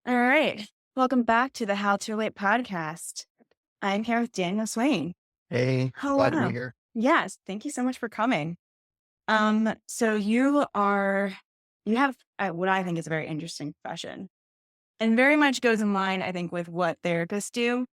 All right. Welcome back to the How to Relate podcast. I'm here with Daniel Swain. Hey, glad to be Hello. here. Yes, thank you so much for coming. So you have what I think is a very interesting profession, and very much goes in line, I think, with what therapists do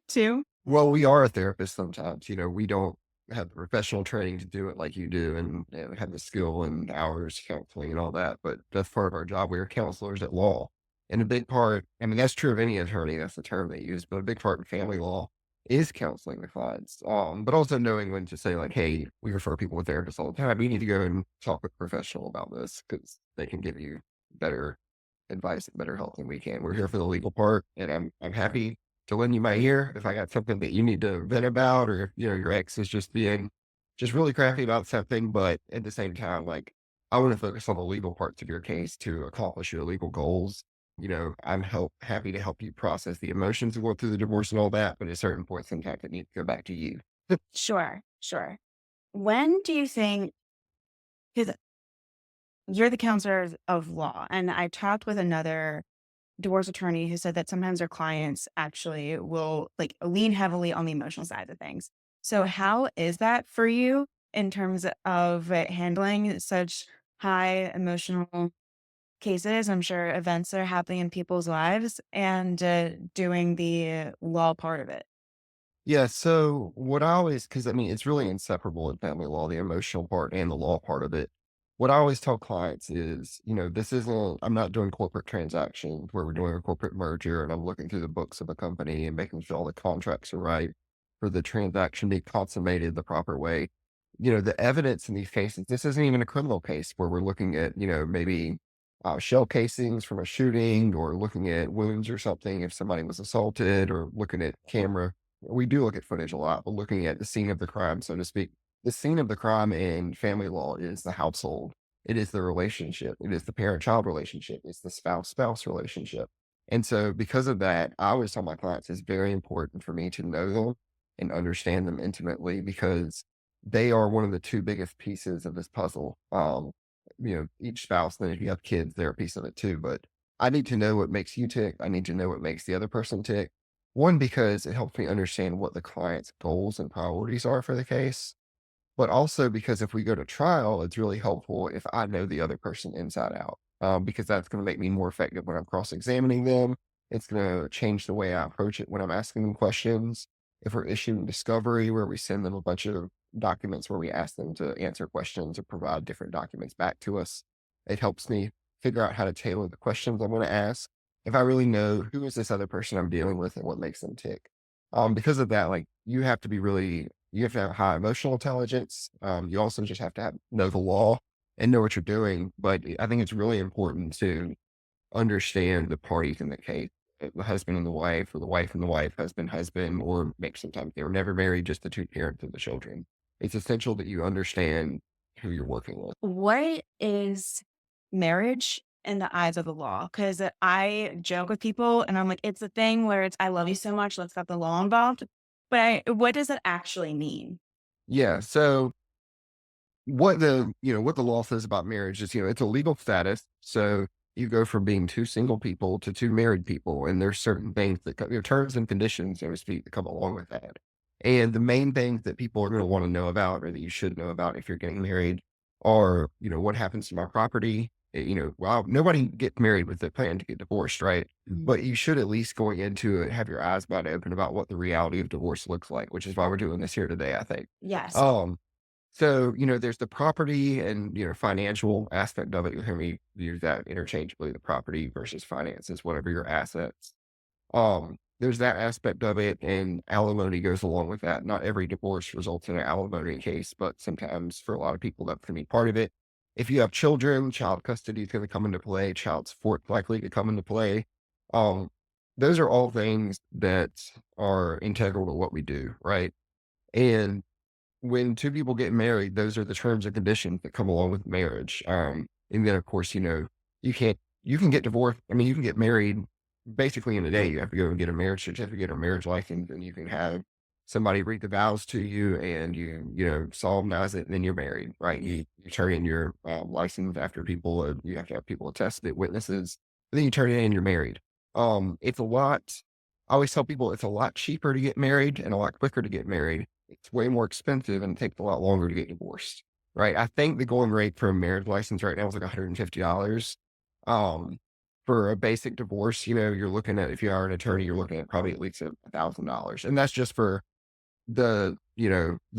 too. Well, we are a therapist sometimes. We don't have the professional training to do it like you do and have the skill and hours counseling and all that. But that's part of our job. We are counselors at law. And a big part, I mean, that's true of any attorney. That's the term they use. But a big part of family law is counseling the clients. But also knowing when to say, like, hey, we refer people to therapists all the time. You need to go and talk with a professional about this because they can give you better advice and better help than we can. We're here for the legal part, and I'm happy to lend you my ear if I got something that you need to vent about, or if your ex is just being just really crappy about something. But at the same time, like, I want to focus on the legal parts of your case to accomplish your legal goals. I'm happy to help you process the emotions of going through the divorce and all that. But at certain points in time, it needs to go back to you. Sure, sure. When do you think? Because you're the counselor of law, and I talked with another divorce attorney who said that sometimes their clients actually will like lean heavily on the emotional side of things. So how is that for you in terms of handling such high emotional cases? I'm sure events are happening in people's lives and doing the law part of it. Yeah. So what I always, because I mean, it's really inseparable in family law, the emotional part and the law part of it. What I always tell clients is, this isn't, I'm not doing corporate transactions where we're doing a corporate merger and I'm looking through the books of a company and making sure all the contracts are right for the transaction to be consummated the proper way. The evidence in these cases, this isn't even a criminal case where we're looking at, maybe shell casings from a shooting or looking at wounds or something if somebody was assaulted or looking at camera. We do look at footage a lot, but looking at the scene of the crime, so to speak. The scene of the crime in family law is the household. It is the relationship. It is the parent-child relationship. It's the spouse-spouse relationship. And so because of that, I always tell my clients it's very important for me to know them and understand them intimately because they are one of the two biggest pieces of this puzzle. Each spouse, then if you have kids, they're a piece of it too. But I need to know what makes you tick. I need to know what makes the other person tick. One, because it helps me understand what the client's goals and priorities are for the case, but also because if we go to trial, it's really helpful if I know the other person inside out, because that's going to make me more effective when I'm cross-examining them. It's going to change the way I approach it when I'm asking them questions. If we're issuing discovery, where we send them a bunch of documents where we ask them to answer questions or provide different documents back to us, it helps me figure out how to tailor the questions I'm going to ask. If I really know who is this other person I'm dealing with and what makes them tick. Because of that, like you have to have high emotional intelligence. You also just have to know the law and know what you're doing. But I think it's really important to understand the parties in the case, the husband and the wife, or the wife and the wife, husband, husband, or maybe sometimes they were never married, just the two parents of the children. It's essential that you understand who you're working with. What is marriage in the eyes of the law? Because I joke with people and I'm like, it's a thing where it's, I love you so much, let's get the law involved. But what does it actually mean? Yeah. So what the law says about marriage is, it's a legal status. So you go from being two single people to two married people, and there's certain things that terms and conditions, so to speak, that come along with that. And the main things that people are going to want to know about, or that you should know about if you're getting married, are what happens to my property. Well, nobody gets married with the plan to get divorced, right? But you should at least going into it have your eyes wide open about what the reality of divorce looks like, which is why we're doing this here today, I think. Yes. Um, so, there's the property and, financial aspect of it. You hear me use that interchangeably, the property versus finances, whatever your assets. There's that aspect of it, and alimony goes along with that. Not every divorce results in an alimony case, but sometimes for a lot of people, that can be part of it. If you have children, child custody is going to come into play, child support likely to come into play. Um, those are all things that are integral to what we do, right? And when two people get married, those are the terms and conditions that come along with marriage. And then of course, you can get divorced. I mean, you can get married basically in a day. You have to go and get a marriage certificate or marriage license, and you can have somebody read the vows to you, and you solemnize it, and then you're married, right? You turn in your license after you have to have people attest it, witnesses, and then you turn it in, and you're married. It's a lot I always tell people it's a lot cheaper to get married and a lot quicker to get married. It's way more expensive and it takes a lot longer to get divorced, right? I think the going rate for a marriage license right now is like $150. Um, for a basic divorce, you're looking at, if you are an attorney, you're looking at probably at least $1,000. And that's just for the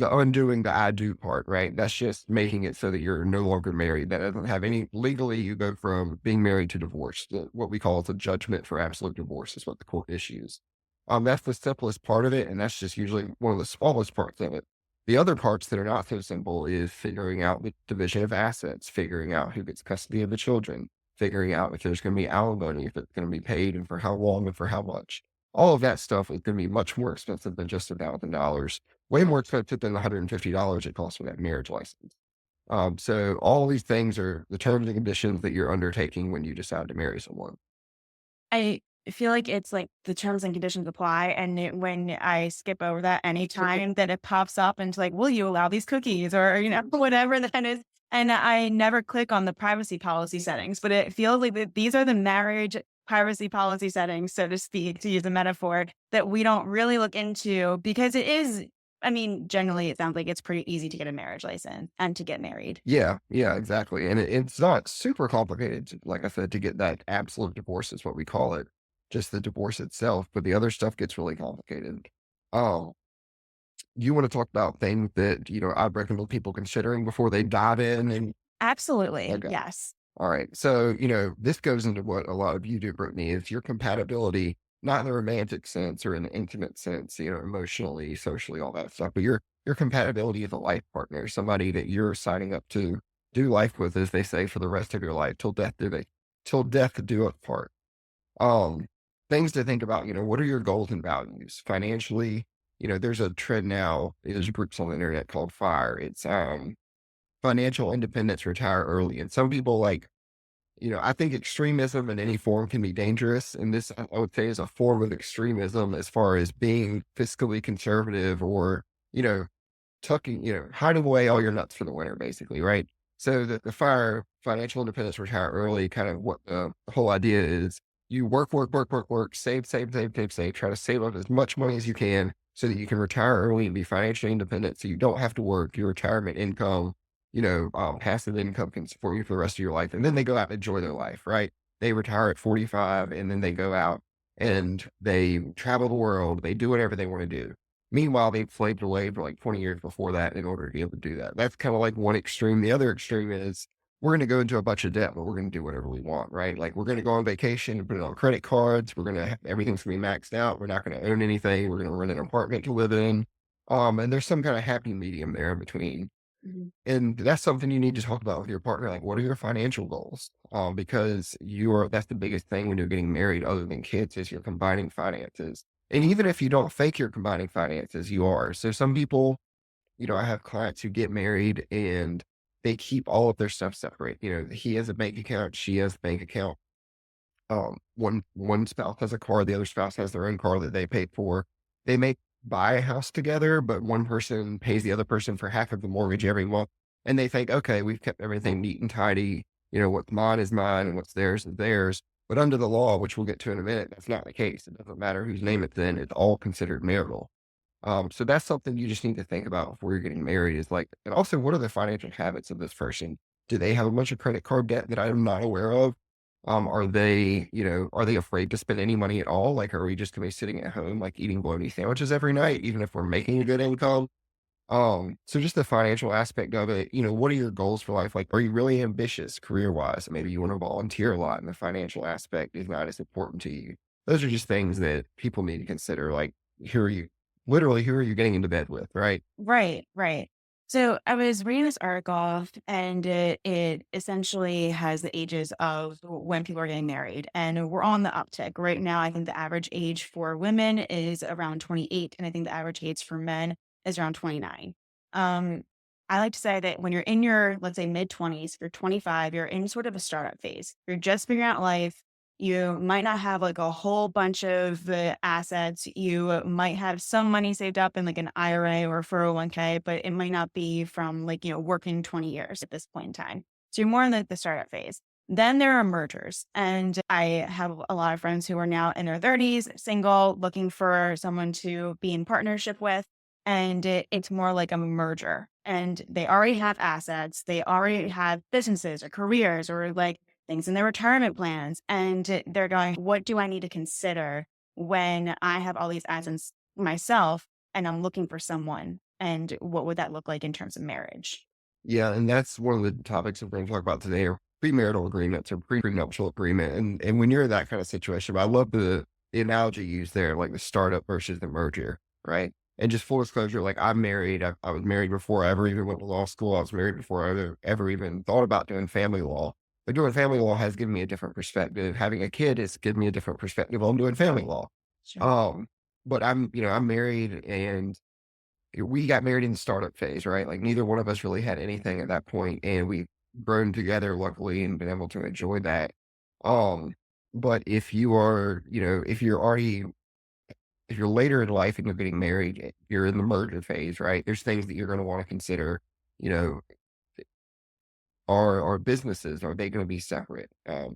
undoing the I do part, right? That's just making it so that you're no longer married. That doesn't have any legally, you go from being married to divorce. What we call is a judgment for absolute divorce is what the court issues. That's the simplest part of it, and that's just usually one of the smallest parts of it. The other parts that are not so simple is figuring out the division of assets, figuring out who gets custody of the children, figuring out if there's going to be alimony, if it's going to be paid, and for how long and for how much. All of that stuff is going to be much more expensive than just $1,000, way more expensive than the $150 it costs for that marriage license. So all these things are the terms and conditions that you're undertaking when you decide to marry someone. I feel like it's like the terms and conditions apply, and when I skip over that anytime that it pops up and it's like, "Will you allow these cookies?" or, whatever that is, and I never click on the privacy policy settings, but it feels like that these are the marriage privacy policy settings, so to speak, to use a metaphor, that we don't really look into because it is generally, it sounds like it's pretty easy to get a marriage license and to get married. Yeah, yeah, exactly. And it's not super complicated, like I said, to get that absolute divorce is what we call it, just the divorce itself. But the other stuff gets really complicated. Um, you want to talk about things that I recommend people considering before they dive in and Absolutely, okay. yes. All right. So, this goes into what a lot of you do, Brittany, is your compatibility, not in the romantic sense or in the intimate sense, emotionally, socially, all that stuff, but your compatibility as a life partner, somebody that you're signing up to do life with, as they say, for the rest of your life, till death do us part. Um, things to think about, what are your goals and values financially? There's a trend now, there's groups on the internet called FIRE. It's financial independence, retire early. And some people I think extremism in any form can be dangerous. And this, I would say, is a form of extremism as far as being fiscally conservative or, you know, hiding away all your nuts for the winter, basically, right? So the fire financial independence, retire early, kind of what the whole idea is. You work, work, work, work, work, save, save, save, save, save, try to save up as much money as you can so that you can retire early and be financially independent. So you don't have to work. Your retirement income, passive income can support you for the rest of your life. And then they go out and enjoy their life, right? They retire at 45 and then they go out and they travel the world. They do whatever they want to do. Meanwhile, they've slaved away for like 20 years before that in order to be able to do that. That's kind of like one extreme. The other extreme is we're going to go into a bunch of debt, but we're going to do whatever we want, right? Like we're going to go on vacation and put it on credit cards. We're going to have everything's going to be maxed out. We're not going to own anything. We're going to rent an apartment to live in. And there's some kind of happy medium there in between. Mhm. And that's something you need to talk about with your partner. Like, what are your financial goals? Because that's the biggest thing when you're getting married, other than kids, is you're combining finances. And even if you don't fake you're combining finances, you are. So some people, I have clients who get married and they keep all of their stuff separate. He has a bank account, she has a bank account. One spouse has a car, the other spouse has their own car that they paid for. They may buy a house together, but one person pays the other person for half of the mortgage every month. And they think, okay, we've kept everything neat and tidy. What's mine is mine and what's theirs is theirs. But under the law, which we'll get to in a minute, that's not the case. It doesn't matter whose name it's in, it's all considered marital. So that's something you just need to think about before you're getting married is like, and also what are the financial habits of this person? Do they have a bunch of credit card debt that I'm not aware of? Are they afraid to spend any money at all? Like, are we just gonna be sitting at home, like eating bologna sandwiches every night, even if we're making a good income? So just the financial aspect of it, what are your goals for life? Like, are you really ambitious career wise? Maybe you want to volunteer a lot and the financial aspect is not as important to you. Those are just things that people need to consider. Like, who are you getting into bed with, right? Right, right. So I was reading this article and it essentially has the ages of when people are getting married, and we're on the uptick. Right now, I think the average age for women is around 28, and I think the average age for men is around 29. Um, I like to say that when you're in your, let's say, mid 20s, if you're 25, you're in sort of a startup phase. You're just figuring out life. You might not have like a whole bunch of assets. You might have some money saved up in like an IRA or 401k, but it might not be from like, working 20 years at this point in time. So you're more in the startup phase. Then there are mergers. And I have a lot of friends who are now in their 30s, single, looking for someone to be in partnership with. And it's more like a merger. And they already have assets, they already have businesses or careers or like things in their retirement plans. And they're going, what do I need to consider when I have all these assets myself and I'm looking for someone? And what would that look like in terms of marriage? Yeah, and that's one of the topics that we're going to talk about today are premarital agreements or prenuptial agreement. And when you're in that kind of situation, I love the analogy used there, like the startup versus the merger, right? And just full disclosure, like I'm married. I was married before I ever even went to law school. I was married before I ever even thought about doing family law. But doing family law has given me a different perspective. Having a kid has given me a different perspective on doing family law. Sure. Um, but I'm married and we got married in the startup phase, right? Like neither one of us really had anything at that point, and we've grown together luckily and been able to enjoy that. Um, but if you are, if you're later in life and you're getting married, you're in the merger phase, right? There's things that you're going to want to consider, you know, are businesses, are they gonna be separate?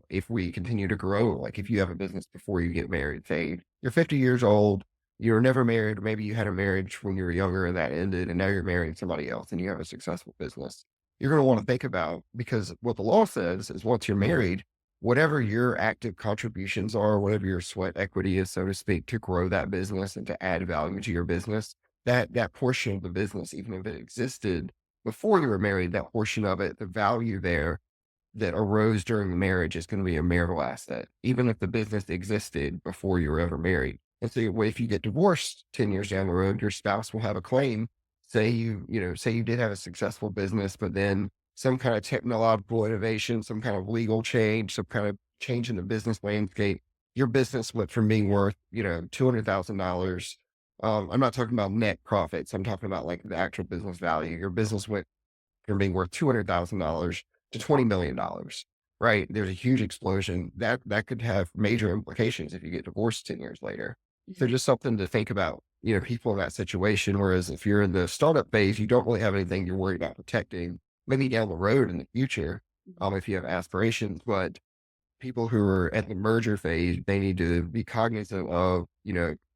If we continue to grow, like if you have a business before you get married, say you're 50 years old, you were never married, or maybe you had a marriage when you were younger and that ended, and now you're marrying somebody else and you have a successful business. You're gonna wanna think about because what the law says is once you're married, whatever your active contributions are, whatever your sweat equity is, so to speak, to grow that business and to add value to your business, that portion of the business, even if it existed before you were married, that portion of it, the value there that arose during the marriage is going to be a marital asset, even if the business existed before you were ever married. And so if you get divorced 10 years down the road, your spouse will have a claim. Say you did have a successful business, but then some kind of technological innovation, some kind of legal change, some kind of change in the business landscape. Your business went from being worth, $200,000. I'm not talking about net profits. I'm talking about like the actual business value. Your business went from being worth $200,000 to $20 million, right? There's a huge explosion that could have major implications if you get divorced 10 years later. So Mhm. just something to think about, people in that situation. Whereas if you're in the startup phase, you don't really have anything you're worried about protecting, maybe down the road in the future, Mhm. if you have aspirations, but people who are at the merger phase, they need to be cognizant of,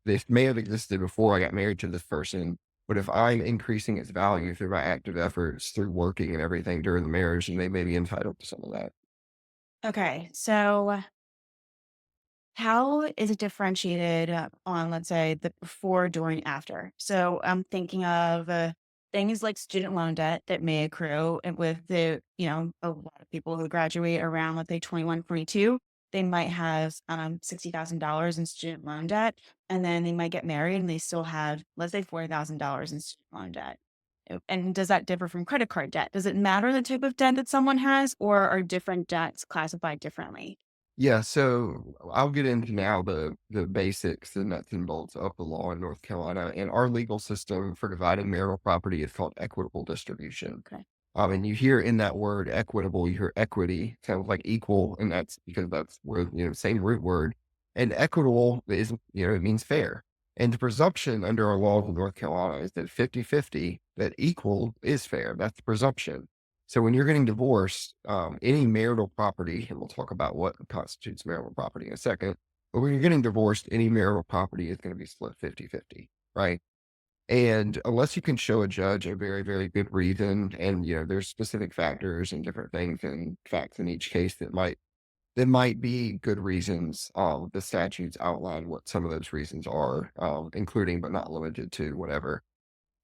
this may have existed before I got married to this person, but if I'm increasing its value through my active efforts, through working and everything during the marriage, and they may be entitled to some of that. Okay. So how is it differentiated on, let's say, the before, during, after? So I'm thinking of things like student loan debt that may accrue and with a lot of people who graduate around, let's say, 21, 22. They might have $60,000 in student loan debt, and then they might get married and they still have, let's say, $40,000 in student loan debt. And does that differ from credit card debt? Does it matter the type of debt that someone has, or are different debts classified differently? Yeah, so I'll get into now the basics, the nuts and bolts of the law in North Carolina. And our legal system for dividing marital property is called equitable distribution. Okay. And you hear in that word equitable, you hear equity, sounds like equal, and that's because that's where, same root word. And equitable is, it means fair. And the presumption under our laws in North Carolina is that 50-50, that equal is fair. That's the presumption. So when you're getting divorced, any marital property, and we'll talk about what constitutes marital property in a second, but when you're getting divorced, any marital property is going to be split 50-50, right? And unless you can show a judge a very, very good reason, and there's specific factors and different things and facts in each case that might be good reasons. The statutes outline what some of those reasons are, including but not limited to whatever.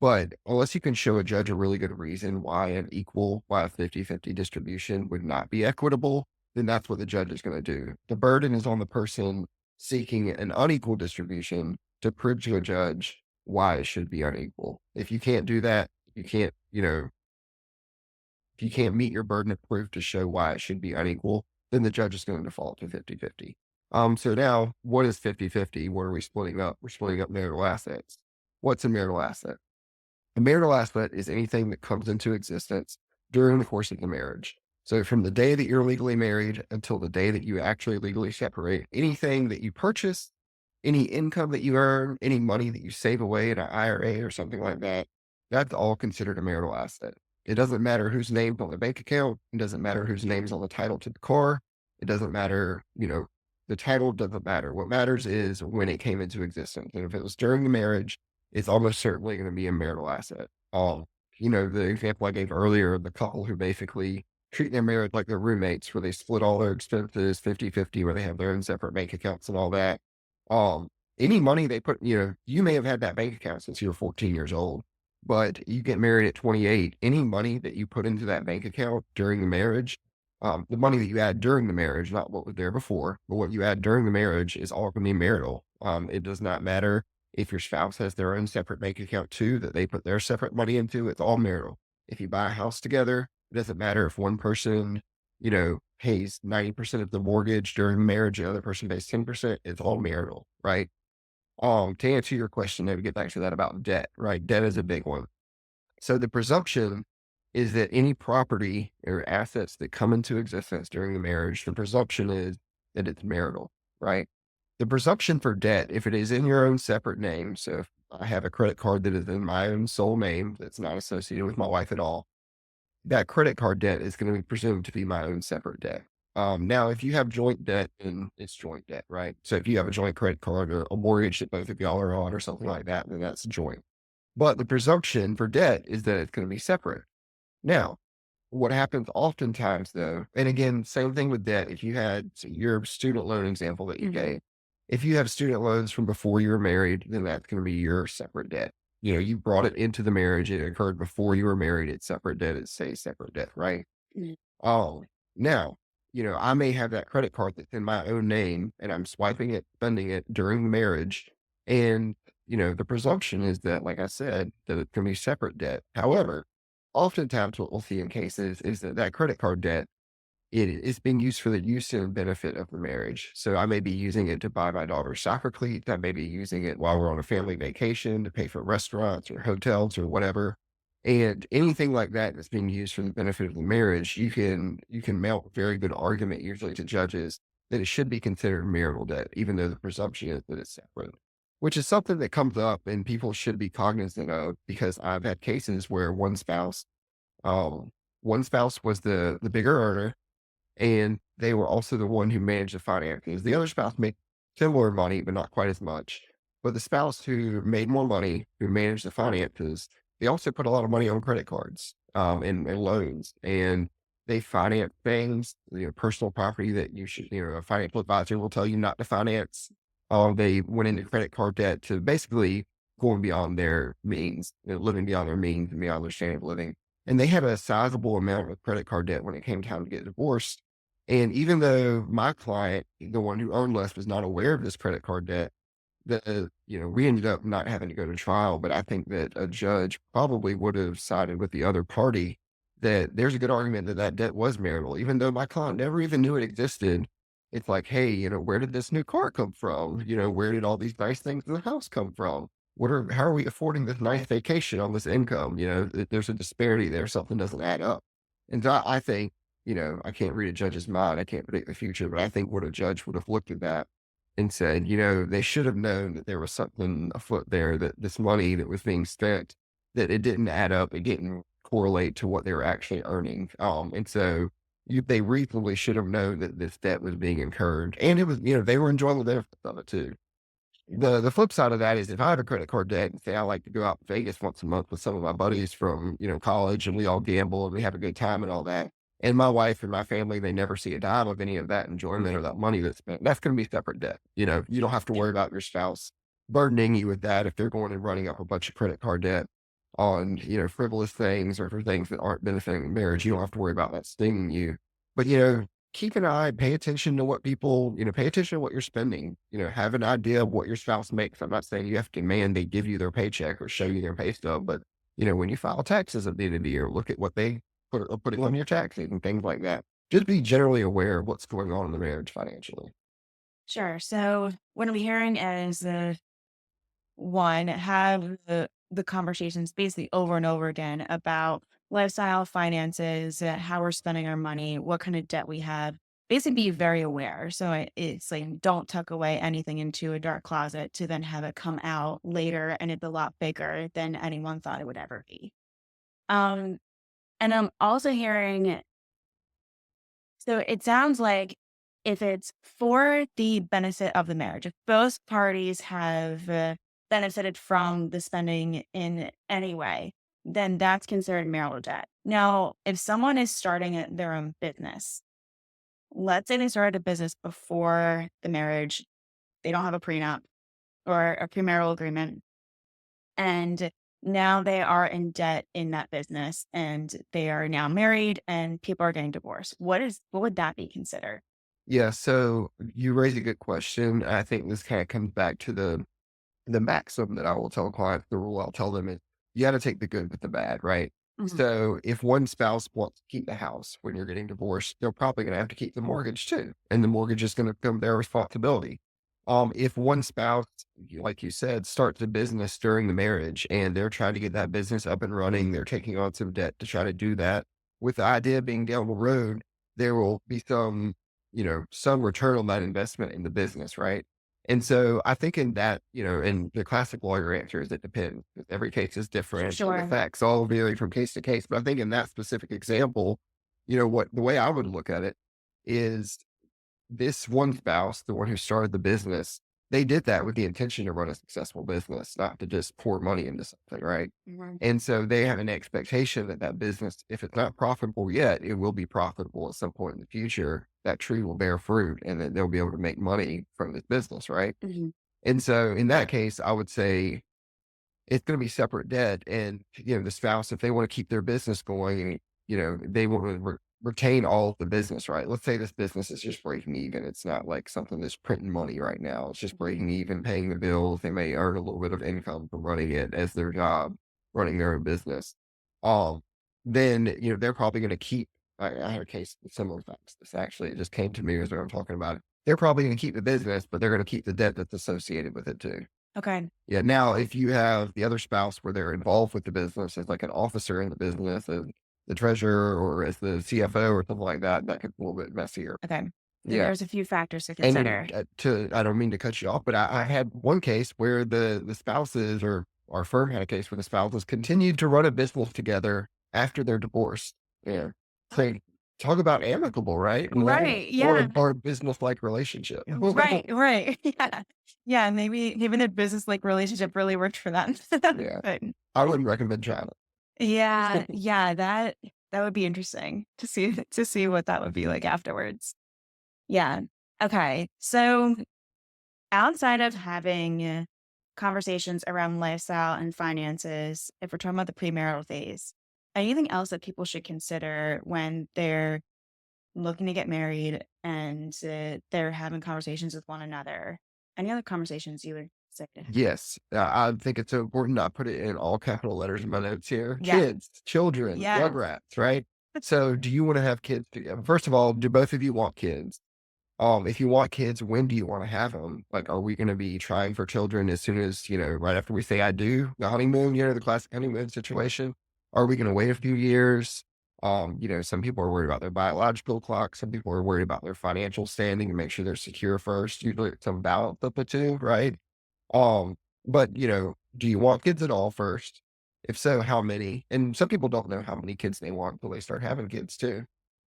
But unless you can show a judge a really good reason why a 50-50 distribution would not be equitable, then that's what the judge is going to do. The burden is on the person seeking an unequal distribution to prove to a judge why it should be unequal. If you can't do that, you can't, if you can't meet your burden of proof to show why it should be unequal, then the judge is going to default to 50-50. So now what is 50-50? What are we splitting up? We're splitting up marital assets. What's a marital asset? A marital asset is anything that comes into existence during the course of the marriage. So from the day that you're legally married until the day that you actually legally separate, anything that you purchase, any income that you earn, any money that you save away in an IRA or something like that, that's all considered a marital asset. It doesn't matter whose name's on the bank account. It doesn't matter whose name's on the title to the car. It doesn't matter, the title doesn't matter. What matters is when it came into existence. And if it was during the marriage, it's almost certainly going to be a marital asset. The example I gave earlier, the couple who basically treat their marriage like they're roommates, where they split all their expenses 50-50, where they have their own separate bank accounts and all that. Um, any money they put, you may have had that bank account since you were 14 years old, but you get married at 28. Any money that you put into that bank account during the marriage, the money that you add during the marriage, not what was there before, but what you add during the marriage is all going to be marital. It does not matter if your spouse has their own separate bank account too, that they put their separate money into, it's all marital. If you buy a house together, it doesn't matter if one person, pays 90% of the mortgage during marriage, the other person pays 10%, it's all marital, right? To answer your question, maybe get back to that about debt, right? Debt is a big one. So the presumption is that any property or assets that come into existence during the marriage, the presumption is that it's marital, right? The presumption for debt, if it is in your own separate name, so if I have a credit card that is in my own sole name that's not associated with my wife at all, that credit card debt is going to be presumed to be my own separate debt. Now, if you have joint debt, then it's joint debt, right? So if you have a joint credit card or a mortgage that both of y'all are on or something like that, then that's joint. But the presumption for debt is that it's going to be separate. Now, what happens oftentimes though, and again, same thing with debt. If you had your student loan example that you Mhm. gave, if you have student loans from before you were married, then that's going to be your separate debt. You brought it into the marriage. It occurred before you were married. It's separate debt. It's say separate debt, right? Mm. Oh, now, I may have that credit card that's in my own name and I'm swiping it, spending it during the marriage. And, the presumption is that, like I said, that it can be separate debt. However, oftentimes what we'll see in cases is that that credit card debt, it is being used for the use and benefit of the marriage. So I may be using it to buy my daughter's soccer cleats. I may be using it while we're on a family vacation to pay for restaurants or hotels or whatever. And anything like that that's being used for the benefit of the marriage, you can mount a very good argument usually to judges that it should be considered marital debt, even though the presumption is that it's separate. Which is something that comes up and people should be cognizant of because I've had cases where um, one spouse was the bigger earner and they were also the one who managed the finances. The other spouse made similar money, but not quite as much. But the spouse who made more money, who managed the finances, they also put a lot of money on credit cards, and loans, and they finance things, personal property that you should, a financial advisor will tell you not to finance. They went into credit card debt to basically going beyond their means, living beyond their means and beyond their standard of living. And they had a sizable amount of credit card debt when it came time to get divorced, and even though my client, the one who owned less, was not aware of this credit card debt, we ended up not having to go to trial. But I think that a judge probably would have sided with the other party that there's a good argument that that debt was marital, even though my client never even knew it existed. It's like, hey, where did this new car come from? Where did all these nice things in the house come from? How are we affording this nice vacation on this income? There's a disparity there. Something doesn't add up. And so I think, I can't read a judge's mind. I can't predict the future, but I think what a judge would have looked at that and said, they should have known that there was something afoot there, that this money that was being spent, that it didn't add up. It didn't correlate to what they were actually earning. And so they reasonably should have known that this debt was being incurred. And it was, they were enjoying the benefits of it too. The flip side of that is if I have a credit card debt and say I like to go out to Vegas once a month with some of my buddies from, college and we all gamble and we have a good time and all that. And my wife and my family, they never see a dime of any of that enjoyment or that money that's spent. That's going to be separate debt. You don't have to worry about your spouse burdening you with that if they're going and running up a bunch of credit card debt on, frivolous things or for things that aren't benefiting the marriage. You don't have to worry about that stinging you. But, keep an eye, pay attention to what people, pay attention to what you're spending, have an idea of what your spouse makes. I'm not saying you have to demand they give you their paycheck or show you their pay stub, but when you file taxes at the end of the year, look at what they put on your taxes and things like that. Just be generally aware of what's going on in the marriage financially. Sure. So what I'm hearing is one, have the conversations basically over and over again about lifestyle, finances, how we're spending our money, what kind of debt we have. Basically, be very aware. So it's like don't tuck away anything into a dark closet to then have it come out later and it's a lot bigger than anyone thought it would ever be. Um, And I'm also hearing, so it sounds like if it's for the benefit of the marriage, if both parties have benefited from the spending in any way, then that's considered marital debt. Now, if someone is starting their own business, let's say they started a business before the marriage, they don't have a prenup or a premarital agreement, and now they are in debt in that business and they are now married and people are getting divorced. What would that be considered? Yeah, so you raise a good question. I think this kind of comes back to the maxim that I will tell clients, the rule I'll tell them is you got to take the good with the bad, right? Mhm. So if one spouse wants to keep the house when you're getting divorced, they're probably going to have to keep the mortgage too. And the mortgage is going to become their responsibility. If one spouse, like you said, starts a business during the marriage and they're trying to get that business up and running, they're taking on some debt to try to do that with the idea being down the road, there will be some return on that investment in the business, right? And so I think in that, and the classic lawyer answer is it depends. 'Cause every case is different and the Sure. facts all vary from case to case. But I think in that specific example, what the way I would look at it is this one spouse, the one who started the business, they did that with the intention to run a successful business, not to just pour money into something, right? Mhm. And so they have an expectation that that business, if it's not profitable yet, it will be profitable at some point in the future. That tree will bear fruit and that they'll be able to make money from this business, right? Mhm. And so in that case, I would say it's gonna be separate debt, and, the spouse, if they wanna keep their business going, they wanna retain all of the business, right? Let's say this business is just breaking even. It's not like something that's printing money right now. It's just breaking even, paying the bills. They may earn a little bit of income from running it as their job, running their own business. Um, then, they're probably gonna keep I had a case with similar facts. This actually, it just came to me as we were talking about it. They're probably gonna keep the business, but they're gonna keep the debt that's associated with it too. Okay. Yeah, now if you have the other spouse where they're involved with the business as like an officer in the business, as the treasurer or as the CFO or something like that, that could be a little bit messier. Okay. So Yeah. there's a few factors to And then consider. I don't mean to cut you off, but I had one case where the spouses or our firm had a case where the spouses continued to run a business together after their divorce. Yeah. So talk about amicable, right? Yeah. Right. Or Yeah. or business like relationship. Right. Right. Yeah. Yeah. Maybe the business like relationship really worked for them. Yeah. But I wouldn't recommend trying yeah, it. yeah, that would be interesting to see what that would be like afterwards. Yeah. Okay. So outside of having conversations around lifestyle and finances, if we're talking about the premarital phase, anything else that people should consider when they're looking to get married and they're having conversations with one another? Any other conversations you would say? Yes, I think it's so important. I put it in all capital letters in my notes here. Yeah. Kids, children, Yeah. rugrats, right? So, do you want to have kids together? First of all, do both of you want kids? If you want kids, when do you want to have them? Like, are we going to be trying for children as soon as, right after we say I do, the honeymoon, the classic honeymoon situation? Are we going to wait a few years? Some people are worried about their biological clock. Some people are worried about their financial standing and make sure they're secure first. Usually it's some balance of the two, right? Um, but, do you want kids at all first? If so, how many? And some people don't know how many kids they want until they start having kids too.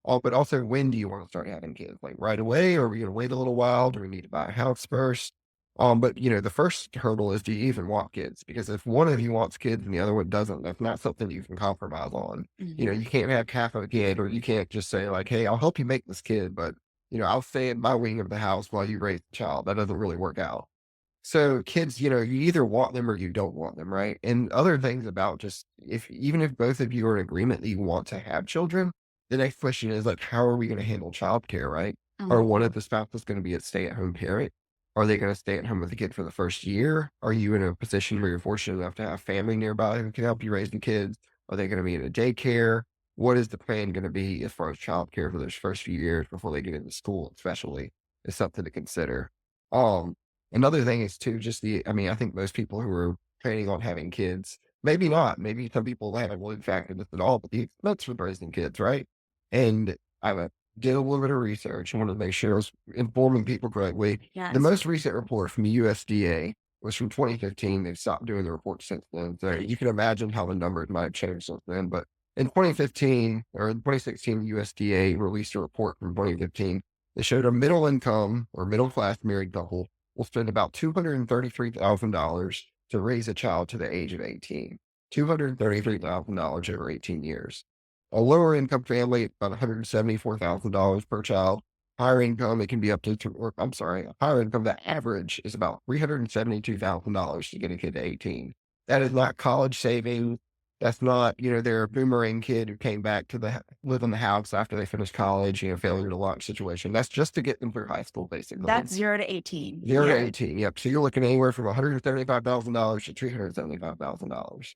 But also, when do you want to start having kids? Like right away, or are we going to wait a little while? Do we need to buy a house first? But the first hurdle is, do you even want kids? Because if one of you wants kids and the other one doesn't, that's not something you can compromise on. Mhm. You can't have half of a kid, or you can't just say like, "Hey, I'll help you make this kid, but I'll stay in my wing of the house while you raise the child." That doesn't really work out. So kids, you either want them or you don't want them, right? And other things about just even if both of you are in agreement that you want to have children, the next question is like, how are we going to handle childcare, right? Or Mhm. one of the spouses going to be a stay-at-home parent? Are they going to stay at home with the kid for the first year? Are you in a position where you're fortunate enough to have family nearby who can help you raise the kids? Are they going to be in a daycare? What is the plan going to be as far as childcare for those first few years before they get into school, especially is something to consider. Um, Another thing is too, just I think most people who are planning on having kids, maybe not, maybe some people haven't really factored this at all, but the expense of raising kids, right? And did a little bit of research. I wanted to make sure I was informing people correctly. The Yes. most recent report from the USDA was from 2015. They've stopped doing the report since then. So you can imagine how the numbers might have changed since then. But in 2015 or in 2016, USDA released a report from 2015 that showed a middle income or middle class married couple will spend about $233,000 to raise a child to the age of 18. $233,000 over 18 years. A lower income family, about $174,000 per child. Higher income, it can be up to, or I'm sorry, higher income, the average is about $372,000 to get a kid to 18. That is not college savings. That's not, their boomerang kid who came back to live in the house after they finished college, failure to launch situation. That's just to get them through high school, basically. That's 0 to 18. 0 to Yeah. 18. Yep. So you're looking anywhere from $175,000 to $375,000.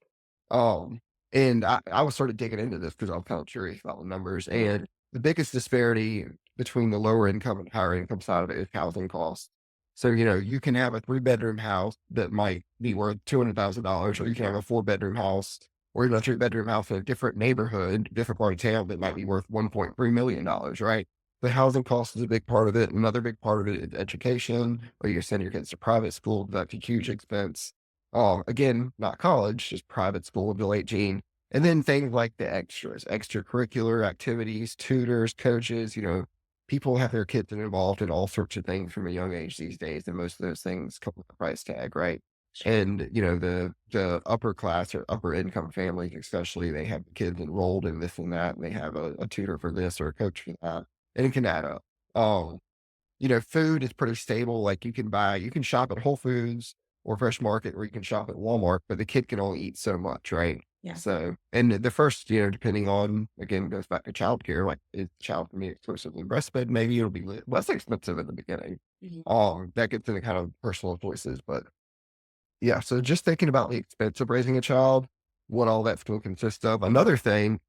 Um, and I was sort of digging into this because I was kind of curious about the numbers. And the biggest disparity between the lower income and higher income side of it is housing costs. So, you can have a 3-bedroom house that might be worth $200,000, or you can have a 4-bedroom house or even a 3-bedroom house in a different neighborhood, different part of town that might be worth $1.3 million, right? The housing cost is a big part of it. Another big part of it is education, or you send your kids to private school. That's a huge expense. Again, not college, just private school until 18. And then things like the extras, extracurricular activities, tutors, coaches, people have their kids involved in all sorts of things from a young age these days. And most of those things come with a price tag, right? And, the upper class or upper income families, especially, they have kids enrolled in this and that, and they have a tutor for this or a coach for that, and it can add up. Um, food is pretty stable. Like you can shop at Whole Foods or Fresh Market, or you can shop at Walmart, but the kid can only eat so much, right? Yeah. So, and the first, depending on, again, goes back to childcare, like if the child can be exclusively breastfed, maybe it'll be less expensive in the beginning. Mhm. That gets into kind of personal choices, but yeah. So just thinking about the expense of raising a child, what all that's going to consist of. Another thing,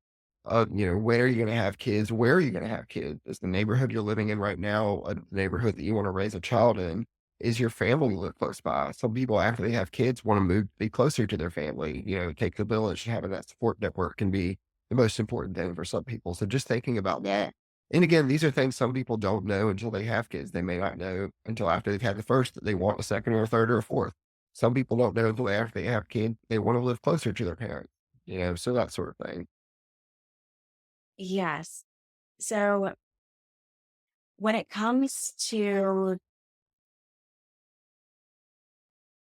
where are you going to have kids? Where are you going to have kids? Is the neighborhood you're living in right now a neighborhood that you want to raise a child in? Is your family live close by? Some people, after they have kids, want to move, be closer to their family. Take the village. Having that support network can be the most important thing for some people. So just thinking about that. And again, these are things some people don't know until they have kids. They may not know until after they've had the first that they want a second or a third or a fourth. Some people don't know until after they have kids, they want to live closer to their parents, so that sort of thing. Yes. So when it comes to,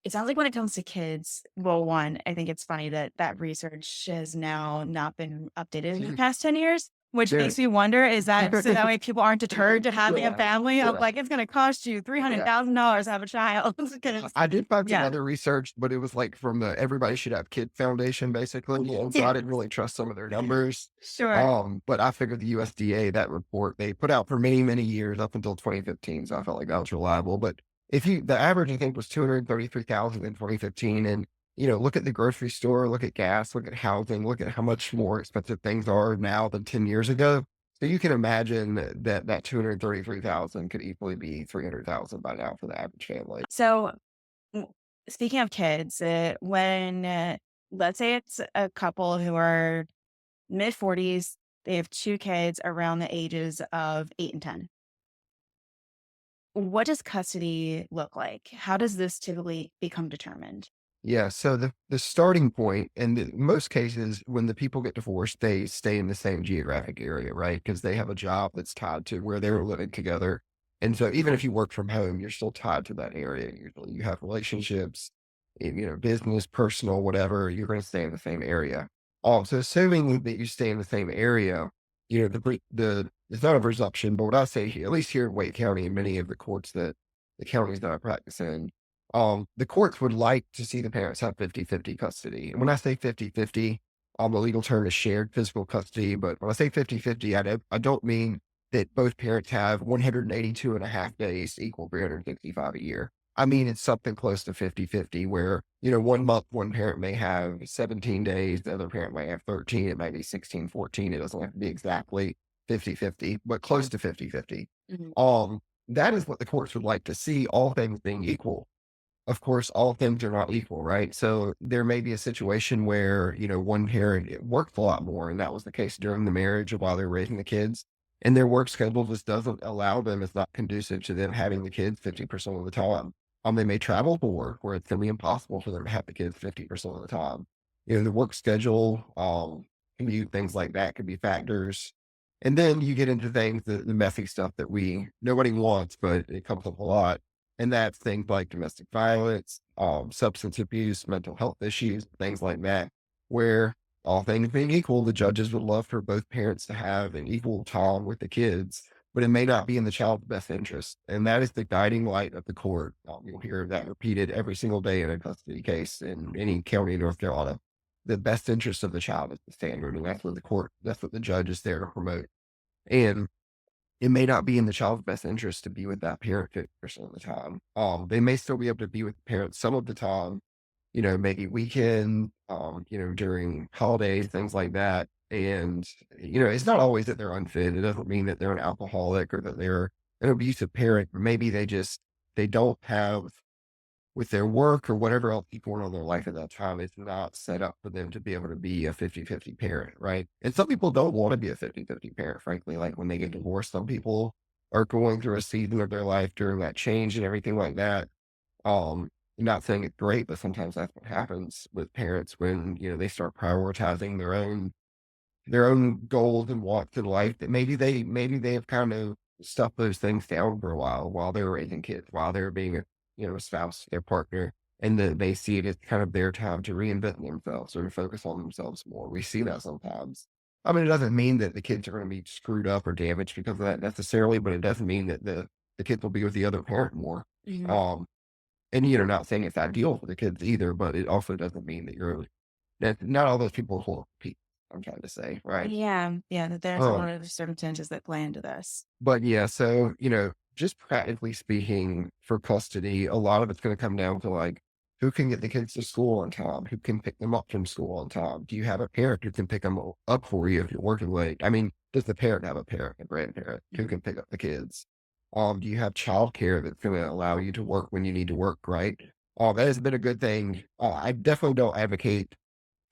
it sounds like when it comes to kids, well, one, I think it's funny that that research has now not been updated in the past 10 years, which Yeah. makes me wonder, is that so that way people aren't deterred to having a Yeah. family of Yeah. like, it's going to cost you Yeah. $300,000 to have a child. 'Cause- I did find some yeah. other research, but it was like from the Everybody Should Have Kids Foundation, basically. And so Yeah. I didn't really trust some of their numbers. Sure. But I figured the USDA, that report they put out for many, many years up until 2015. So I felt like that was reliable. But the average, I think, was 233,000 in 2015. And, look at the grocery store, look at gas, look at housing, look at how much more expensive things are now than 10 years ago. So you can imagine that 233,000 could equally be 300,000 by now for the average family. So w- speaking of kids, when, let's say it's a couple who are mid 40s, they have two kids around the ages of 8 and 10. What does custody look like? How does this typically become determined? Yeah, so the starting point, and in most cases, when the people get divorced, they stay in the same geographic area, right? Because they have a job that's tied to where they were living together. And so even if you work from home, you're still tied to that area. Usually you have relationships, business, personal, whatever, you're going to stay in the same area. So assuming that you stay in the same area, it's not a presumption, but what I say here, at least here in Wake County and many of the courts that the counties that I practice in, the courts would like to see the parents have 50-50 custody. And when I say 50-50, the legal term is shared physical custody. But when I say 50-50, I don't mean that both parents have 182 and a half days equal 365 a year. I mean, it's something close to 50-50 where, 1 month, one parent may have 17 days, the other parent may have 13, it might be 16, 14. It doesn't have to be exactly 50-50, but close to 50-50. Mhm. That is what the courts would like to see, all things being equal. Of course, all things are not equal, right? So there may be a situation where, one parent worked a lot more, and that was the case during the marriage or while they're raising the kids. And their work schedule just doesn't allow them, it's not conducive to them having the kids 50% of the time. They may travel for work where it's going to be impossible for them to have the kids 50% of the time. The work schedule, commute, things like that could be factors. And then you get into things, the messy stuff that nobody wants, but it comes up a lot. And that's things like domestic violence, substance abuse, mental health issues, things like that, where all things being equal, the judges would love for both parents to have an equal time with the kids, but it may not be in the child's best interest. And that is the guiding light of the court. You'll hear that repeated every single day in a custody case in any county in North Carolina. The best interest of the child is the standard. And that's what the judge is there to promote. And it may not be in the child's best interest to be with that parent 50% of the time. They may still be able to be with the parent some of the time, maybe weekend, during holidays, things like that. And, it's not always that they're unfit. It doesn't mean that they're an alcoholic or that they're an abusive parent. Maybe they don't have with their work or whatever else is going on in their life at that time. It's not set up for them to be able to be a 50-50 parent. Right. And some people don't want to be a 50-50 parent, frankly, like when they get divorced, some people are going through a season of their life during that change and everything like that. Not saying it's great, but sometimes that's what happens with parents when, they start prioritizing their own goals and wants in life that maybe they have kind of stuffed those things down for a while they were raising kids, while they were being a spouse, their partner, and that they see it as kind of their time to reinvent themselves or to focus on themselves more. We see that sometimes. I mean, it doesn't mean that the kids are going to be screwed up or damaged because of that necessarily, but it doesn't mean that the kids will be with the other parent more. Mhm. Um, and not saying it's ideal for the kids either, but it also doesn't mean that not all those people are horrible people. I'm trying to say, right? Yeah, yeah, that there's a Um, lot of circumstances that play into this. but yeah, so just practically speaking, for custody, a lot of it's going to come down to like who can get the kids to school on time, who can pick them up from school on time. Do you have a parent who can pick them up for you if you're working late? I mean, does the parent have a parent, a grandparent who can pick up the kids? Do you have childcare that's going to allow you to work when you need to work, right? That has been a good thing. I definitely don't advocate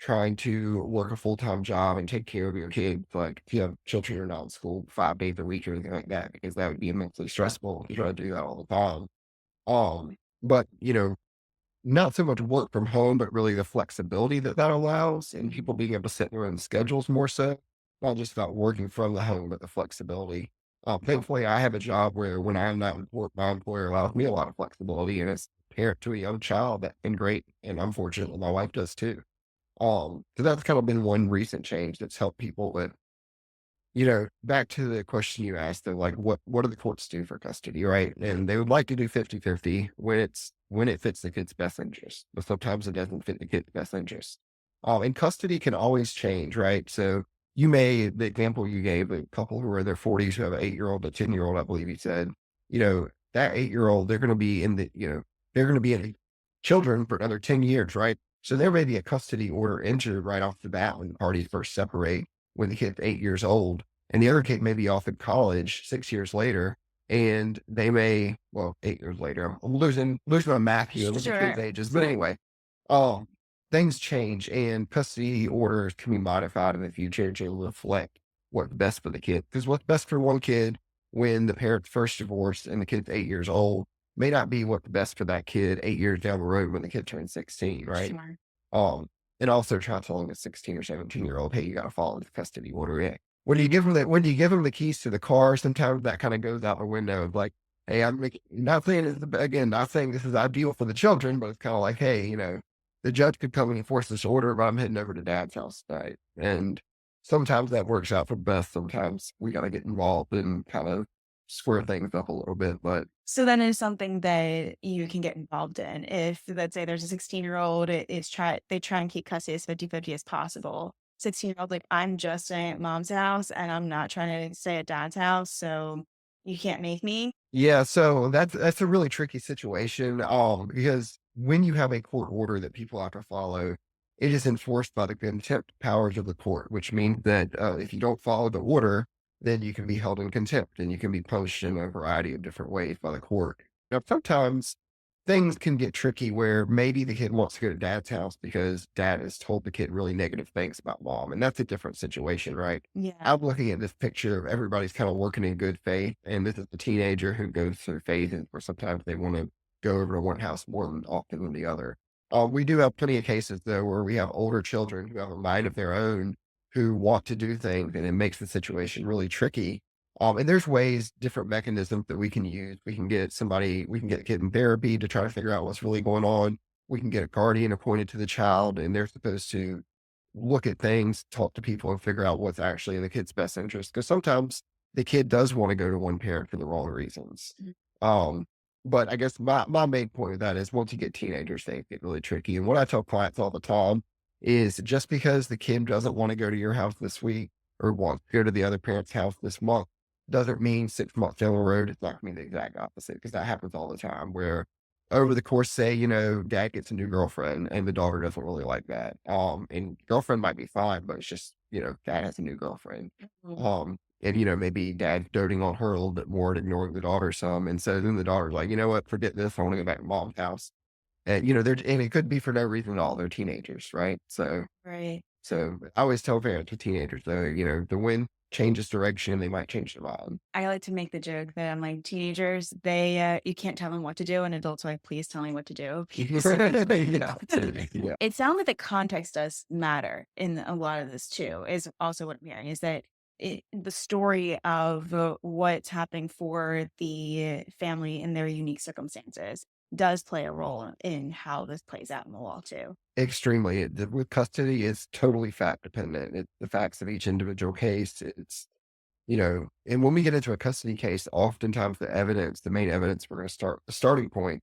trying to work a full-time job and take care of your kids, like if you have children who are not in school 5 days a week or anything like that, because that would be immensely stressful if you try to do that all the time. But not so much work from home, but really the flexibility that allows and people being able to set their own schedules more so, not just about working from the home, but the flexibility. Thankfully, I have a job where when I'm not at work, my employer allows me a lot of flexibility, and as a parent to a young child, that's been great. And unfortunately, my wife does too. So that's kind of been one recent change that's helped people with, back to the question you asked, though, like what do the courts do for custody, right? And they would like to do 50-50 when it fits the kid's best interest, but sometimes it doesn't fit the kid's best interest. And custody can always change, right? So the example you gave, a couple who are in their 40s who have an 8-year-old, a 10-year-old, I believe you said, that 8-year-old, they're going to be they're going to be in children for another 10 years, right? So there may be a custody order entered right off the bat when the parties first separate when the kid's 8 years old, and the other kid may be off in college 6 years later, and they may, well, 8 years later. I'm losing my math here, losing kids' Sure. ages, but anyway, um, things change, and custody orders can be modified in the future to reflect what's best for the kid. Because what's best for one kid when the parents first divorced and the kid's 8 years old may not be what's best for that kid 8 years down the road when the kid turns 16, right? Sure. Um, and also try telling a 16 or 17-year-old, hey, you got to follow the custody order. Yeah. When do you give them the keys to the car, sometimes that kind of goes out the window of like, hey, not saying not saying this is ideal for the children, but it's kind of like, hey, the judge could come and enforce this order, but I'm heading over to dad's house tonight. And sometimes that works out for the best. Sometimes we got to get involved and kind of square things up a little bit. But So then it's something that you can get involved in. If let's say there's a 16-year-old, they try and keep custody as 50-50 as possible. 16-year-old, like I'm just staying at mom's house and I'm not trying to stay at dad's house, so you can't make me. yeah, so that's a really tricky situation, because when you have a court order that people have to follow, it is enforced by the contempt powers of the court, which means that if you don't follow the order, then you can be held in contempt and you can be punished in a variety of different ways by the court. Now, sometimes things can get tricky where maybe the kid wants to go to dad's house because dad has told the kid really negative things about mom. And that's a different situation, right? Yeah. I'm looking at this picture of everybody's kind of working in good faith. And this is the teenager who goes through phases where sometimes they want to go over to one house more than often than the other. We do have plenty of cases though where we have older children who have a mind of their own who want to do things, and it makes the situation really tricky. And there's ways, different mechanisms that we can use. We can get a kid in therapy to try to figure out what's really going on. We can get a guardian appointed to the child, and they're supposed to look at things, talk to people, and figure out what's actually in the kid's best interest. Because sometimes the kid does want to go to one parent for the wrong reasons. Mhm. Um, but I guess my main point of that is once you get teenagers, they get really tricky. And what I tell clients all the time is just because the kid doesn't want to go to your house this week or wants to go to the other parent's house this month doesn't mean 6 months down the road it's not going to be the exact opposite, because that happens all the time where over the course, say, dad gets a new girlfriend and the daughter doesn't really like that. And girlfriend might be fine, but it's just, dad has a new girlfriend. Mhm. And, maybe dad's doting on her a little bit more and ignoring the daughter some. And so then the daughter's like, you know what, forget this. I want to go back to mom's house. And, and it could be for no reason at all. They're teenagers, right? Right. So I always tell parents with teenagers, though, the wind changes direction, they might change their mind. I like to make the joke that I'm like, teenagers, you can't tell them what to do, and adults are like, please tell me what to do. Because Yeah. Yeah. it sounds like the context does matter in a lot of this too, is also what I'm hearing is that the story of what's happening for the family in their unique circumstances does play a role in how this plays out in the law too. Extremely. With custody, it's totally fact dependent. It's the facts of each individual case. And when we get into a custody case, oftentimes the main evidence we're going to start, the starting point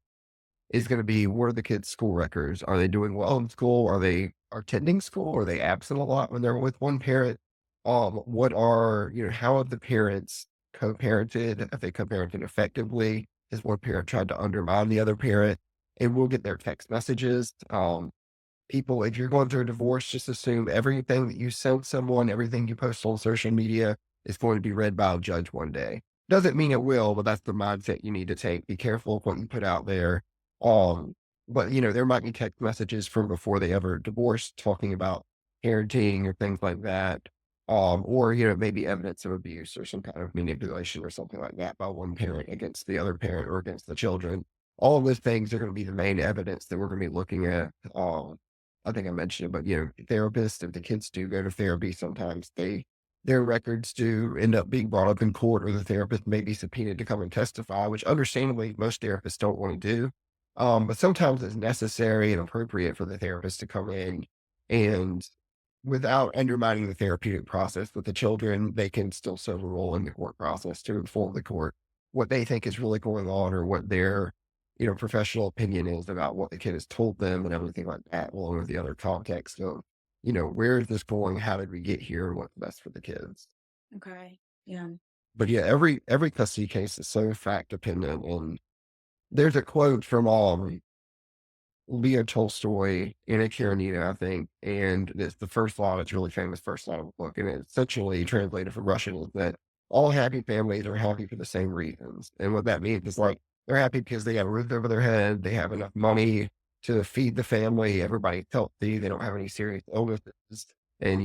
is going to be, what are the kids' school records? Are they doing well in school? Are they attending school? Are they absent a lot when they're with one parent? How have the parents co-parented? Have they co-parented effectively? Has one parent tried to undermine the other parent? And we'll get their text messages. People, if you're going through a divorce, just assume everything that you send someone, everything you post on social media is going to be read by a judge one day. Doesn't mean it will, but that's the mindset you need to take. Be careful of what you put out there. Um, but there might be text messages from before they ever divorced talking about parenting or things like that. Or maybe evidence of abuse or some kind of manipulation or something like that by one parent against the other parent or against the children. All of those things are going to be the main evidence that we're going to be looking at. I think I mentioned it, but therapists, if the kids do go to therapy, sometimes their records do end up being brought up in court, or the therapist may be subpoenaed to come and testify, which understandably most therapists don't want to do. But sometimes it's necessary and appropriate for the therapist to come in and, without undermining the therapeutic process with the children, they can still serve a role in the court process to inform the court what they think is really going on, or what their professional opinion is about what the kid has told them and everything like that, along with the other context of, where is this going? How did we get here? What's best for the kids? Okay. Yeah. But yeah, every custody case is so fact dependent. And there's a quote from Leo Tolstoy in A Karenina, I think, and it's the first line. It's really famous first line of the book, and it's essentially translated from Russian is that all happy families are happy for the same reasons. And what that means is, like, they're happy because they have a roof over their head, they have enough money to feed the family, everybody's healthy, they don't have any serious illnesses, and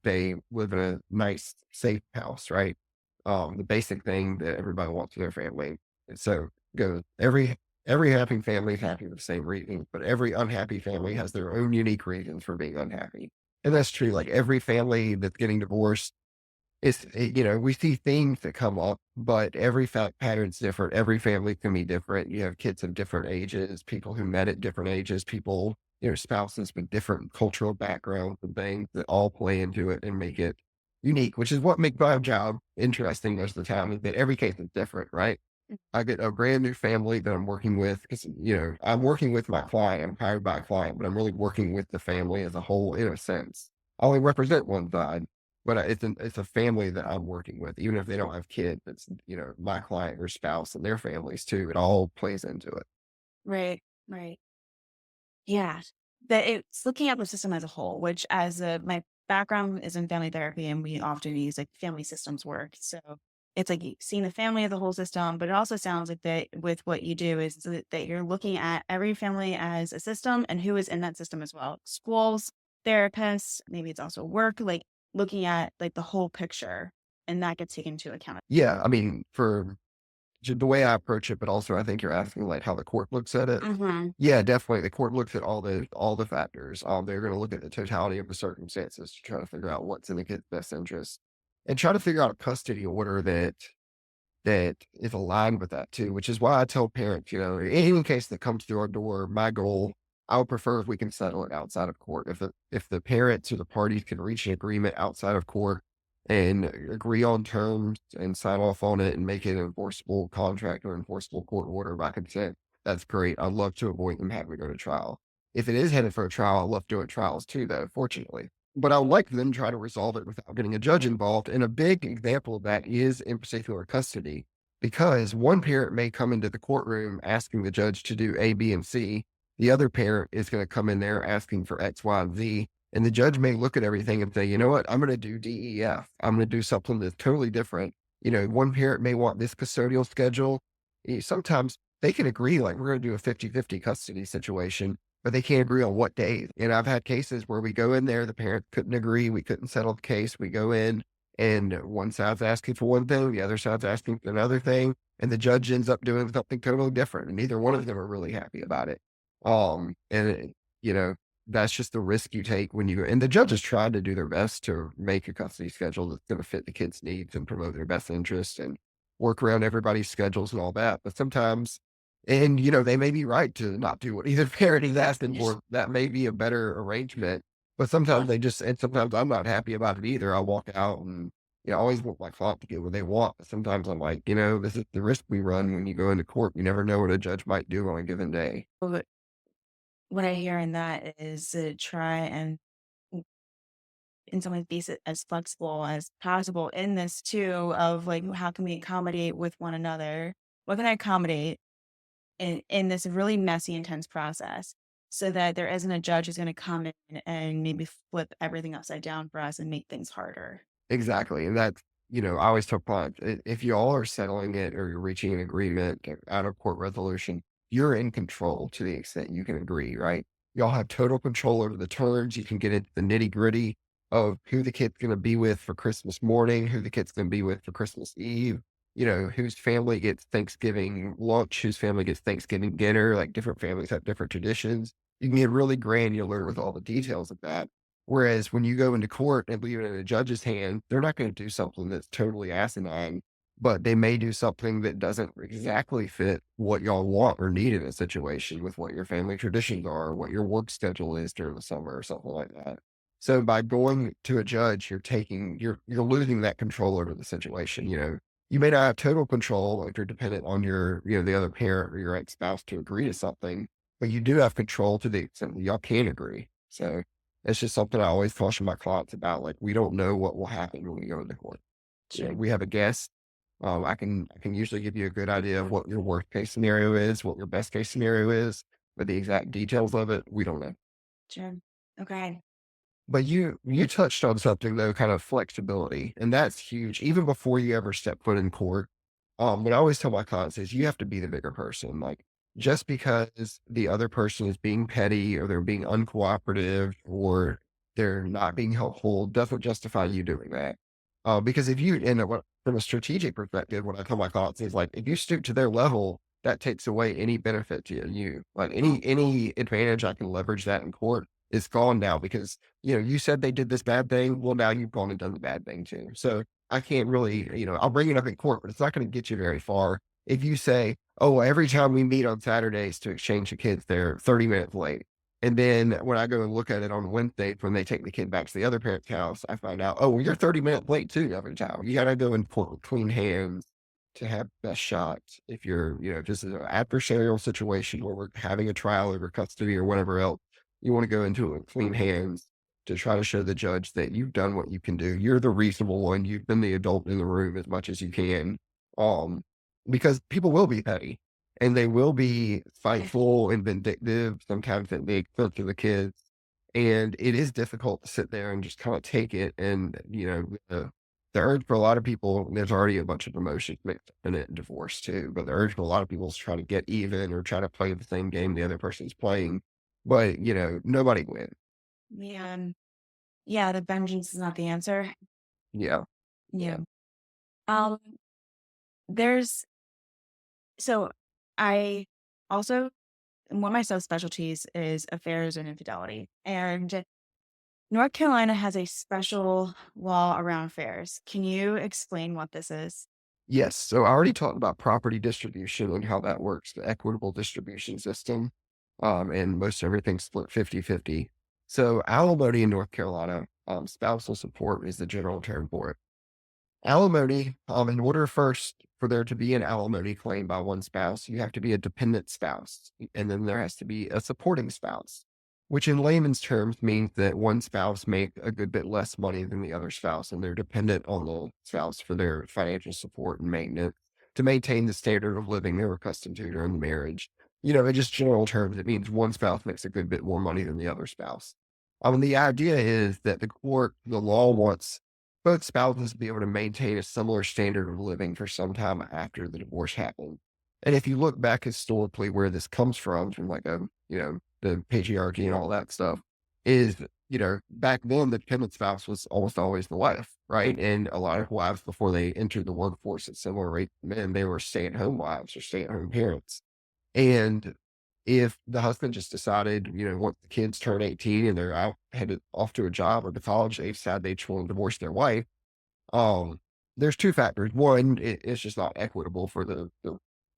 they live in a nice, safe house, right? The basic thing that everybody wants for their family. And so goes every happy family is happy for the same reasons, but every unhappy family has their own unique reasons for being unhappy. And that's true. Like, every family that's getting divorced we see themes that come up, but every fact pattern's different. Every family can be different. You have kids of different ages, people who met at different ages, people, spouses with different cultural backgrounds and things that all play into it and make it unique, which is what makes my job interesting most of the time, is that every case is different, right? I get a brand new family that I'm working with because, I'm working with my client. I'm hired by a client, but I'm really working with the family as a whole in a sense. I only represent one side, but it's a family that I'm working with, even if they don't have kids. It's, my client or spouse and their families too. It all plays into it. Right. Right. Yeah. That it's looking at the system as a whole, which my background is in family therapy and we often use like family systems work. So it's like seeing the family as a whole system, but it also sounds like that with what you do is that you're looking at every family as a system and who is in that system as well. Schools, therapists, maybe it's also work, like looking at like the whole picture and that gets taken into account. Yeah. I mean, for the way I approach it, but also I think you're asking like how the court looks at it. Mhm. Yeah, definitely. The court looks at all the factors. They're going to look at the totality of the circumstances to try to figure out what's in the kid's best interest, and try to figure out a custody order that is aligned with that too. Which is why I tell parents, any case that comes through our door, my goal, I would prefer if we can settle it outside of court. If the parents or the parties can reach an agreement outside of court and agree on terms and sign off on it and make it an enforceable contract or enforceable court order by consent, that's great. I'd love to avoid them having to go to trial. If it is headed for a trial, I love doing trials too, though, fortunately. But I would like them to try to resolve it without getting a judge involved. And a big example of that is in particular custody, because one parent may come into the courtroom asking the judge to do A, B, and C. The other parent is going to come in there asking for X, Y, and Z. And the judge may look at everything and say, you know what, I'm going to do D, E, F. I'm going to do something that's totally different. One parent may want this custodial schedule. Sometimes they can agree, like, we're going to do a 50-50 custody situation, but they can't agree on what days. And I've had cases where we go in there, the parents couldn't agree, we couldn't settle the case. We go in and one side's asking for one thing, the other side's asking for another thing, and the judge ends up doing something totally different, and neither one of them are really happy about it. And you know, that's just the risk you take when you go. And the judges try to do their best to make a custody schedule that's going to fit the kids' needs and promote their best interests and work around everybody's schedules and all that. But sometimes, and they may be right to not do what either parent is asking for. That may be a better arrangement. But sometimes and sometimes I'm not happy about it either. I'll walk out and, I always want my client to get what they want. But sometimes I'm like, this is the risk we run when you go into court. You never know what a judge might do on a given day. But what I hear in that is to try and in some ways be as flexible as possible in this too of like how can we accommodate with one another? What can I accommodate in this really messy, intense process so that there isn't a judge who's going to come in and maybe flip everything upside down for us and make things harder. Exactly, and that's I always tell clients, if you all are settling it or you're reaching an agreement, out of court resolution, you're in control to the extent you can agree, right? Y'all have total control over the terms. You can get into the nitty-gritty of who the kid's gonna be with for Christmas morning, who the kid's gonna be with for Christmas Eve, whose family gets Thanksgiving lunch, whose family gets Thanksgiving dinner, like, different families have different traditions. You can get really granular with all the details of that. Whereas when you go into court and leave it in a judge's hand, they're not going to do something that's totally asinine, but they may do something that doesn't exactly fit what y'all want or need in a situation with what your family traditions are, what your work schedule is during the summer or something like that. So by going to a judge, you're losing that control over the situation. You may not have total control if you're dependent on the other parent or your ex-spouse to agree to something, but you do have control to the extent that y'all can agree. So it's just something I always caution my clients about. Like, we don't know what will happen when we go into court. Sure. We have a guest. I can usually give you a good idea of what your worst case scenario is, what your best case scenario is, but the exact details of it, we don't know. Sure. Okay. But you touched on something though, kind of flexibility, and that's huge. Even before you ever step foot in court, what I always tell my clients is you have to be the bigger person. Like, just because the other person is being petty or they're being uncooperative or they're not being helpful doesn't justify you doing that. Because if you, and from a strategic perspective, what I tell my clients is like, if you stoop to their level, that takes away any benefit to you. Like any advantage I can leverage that in court is gone now because you said they did this bad thing. Well, now you've gone and done the bad thing too. So I can't really, I'll bring it up in court, but it's not going to get you very far. If you say, oh, well, every time we meet on Saturdays to exchange the kids, they're 30 minutes late. And then when I go and look at it on Wednesday, when they take the kid back to the other parent's house, I find out, oh, well, you're 30 minutes late too every time. You got to go in court with clean hands to have best shot. If you're, just an adversarial situation where we're having a trial over custody or whatever else, you want to go into it with clean hands to try to show the judge that you've done what you can do. You're the reasonable one. You've been the adult in the room as much as you can. Um, because people will be petty and they will be spiteful and vindictive sometimes at the expense of the kids. And it is difficult to sit there and just kind of take it. And, the urge for a lot of people, there's already a bunch of emotions mixed in it in divorce too. But the urge for a lot of people is try to get even or try to play the same game the other person's playing. But, nobody wins. Yeah. Yeah. The vengeance is not the answer. Yeah. Yeah. Um, there's So I also, one of my subspecialties is affairs and infidelity. And North Carolina has a special law around affairs. Can you explain what this is? Yes. So I already talked about property distribution and how that works, the equitable distribution system. And most everything's split 50-50. So alimony in North Carolina, spousal support is the general term for it. Alimony, in order first for there to be an alimony claim by one spouse, you have to be a dependent spouse, and then there has to be a supporting spouse, which in layman's terms means that one spouse make a good bit less money than the other spouse, and they're dependent on the spouse for their financial support and maintenance to maintain the standard of living they were accustomed to during the marriage. In just general terms, it means one spouse makes a good bit more money than the other spouse. The idea is that the law wants both spouses be able to maintain a similar standard of living for some time after the divorce happened. And if you look back historically where this comes from like the patriarchy and all that stuff, is back then the dependent spouse was almost always the wife, right? And a lot of wives before they entered the workforce at similar rate to men, they were stay-at-home wives or stay-at-home parents. And if the husband just decided, once the kids turn 18 and they're out headed off to a job or to college, they decide they just want to divorce their wife. um, there's 2 factors. One, it's just not equitable for the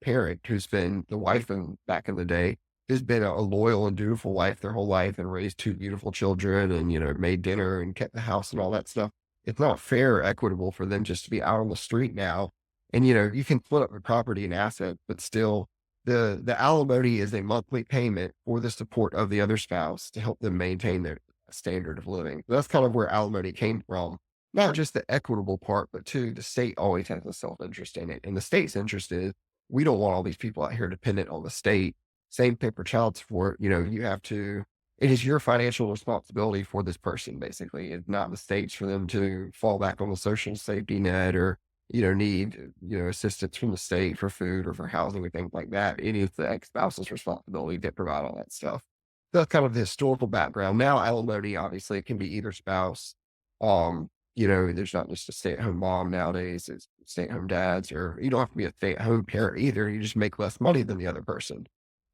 parent who's been the wife back in the day, who's been a loyal and dutiful wife their whole life and raised 2 beautiful children and, made dinner and kept the house and all that stuff. It's not fair or equitable for them just to be out on the street now. And, you can split up the property and assets, but still the alimony is a monthly payment for the support of the other spouse to help them maintain their standard of living. That's kind of where alimony came from. Not just the equitable part, but two, the state always has a self-interest in it. And the state's interest is we don't want all these people out here dependent on the state. Same thing for child support. It is your financial responsibility for this person, basically. It's not the state's for them to fall back on the social safety net or, need, assistance from the state for food or for housing or things like that. It is the ex-spouse's responsibility to provide all that stuff. That's kind of the historical background. Now, alimony, obviously, it can be either spouse. Um, there's not just a stay-at-home mom nowadays, it's stay-at-home dads, or you don't have to be a stay-at-home parent either. You just make less money than the other person.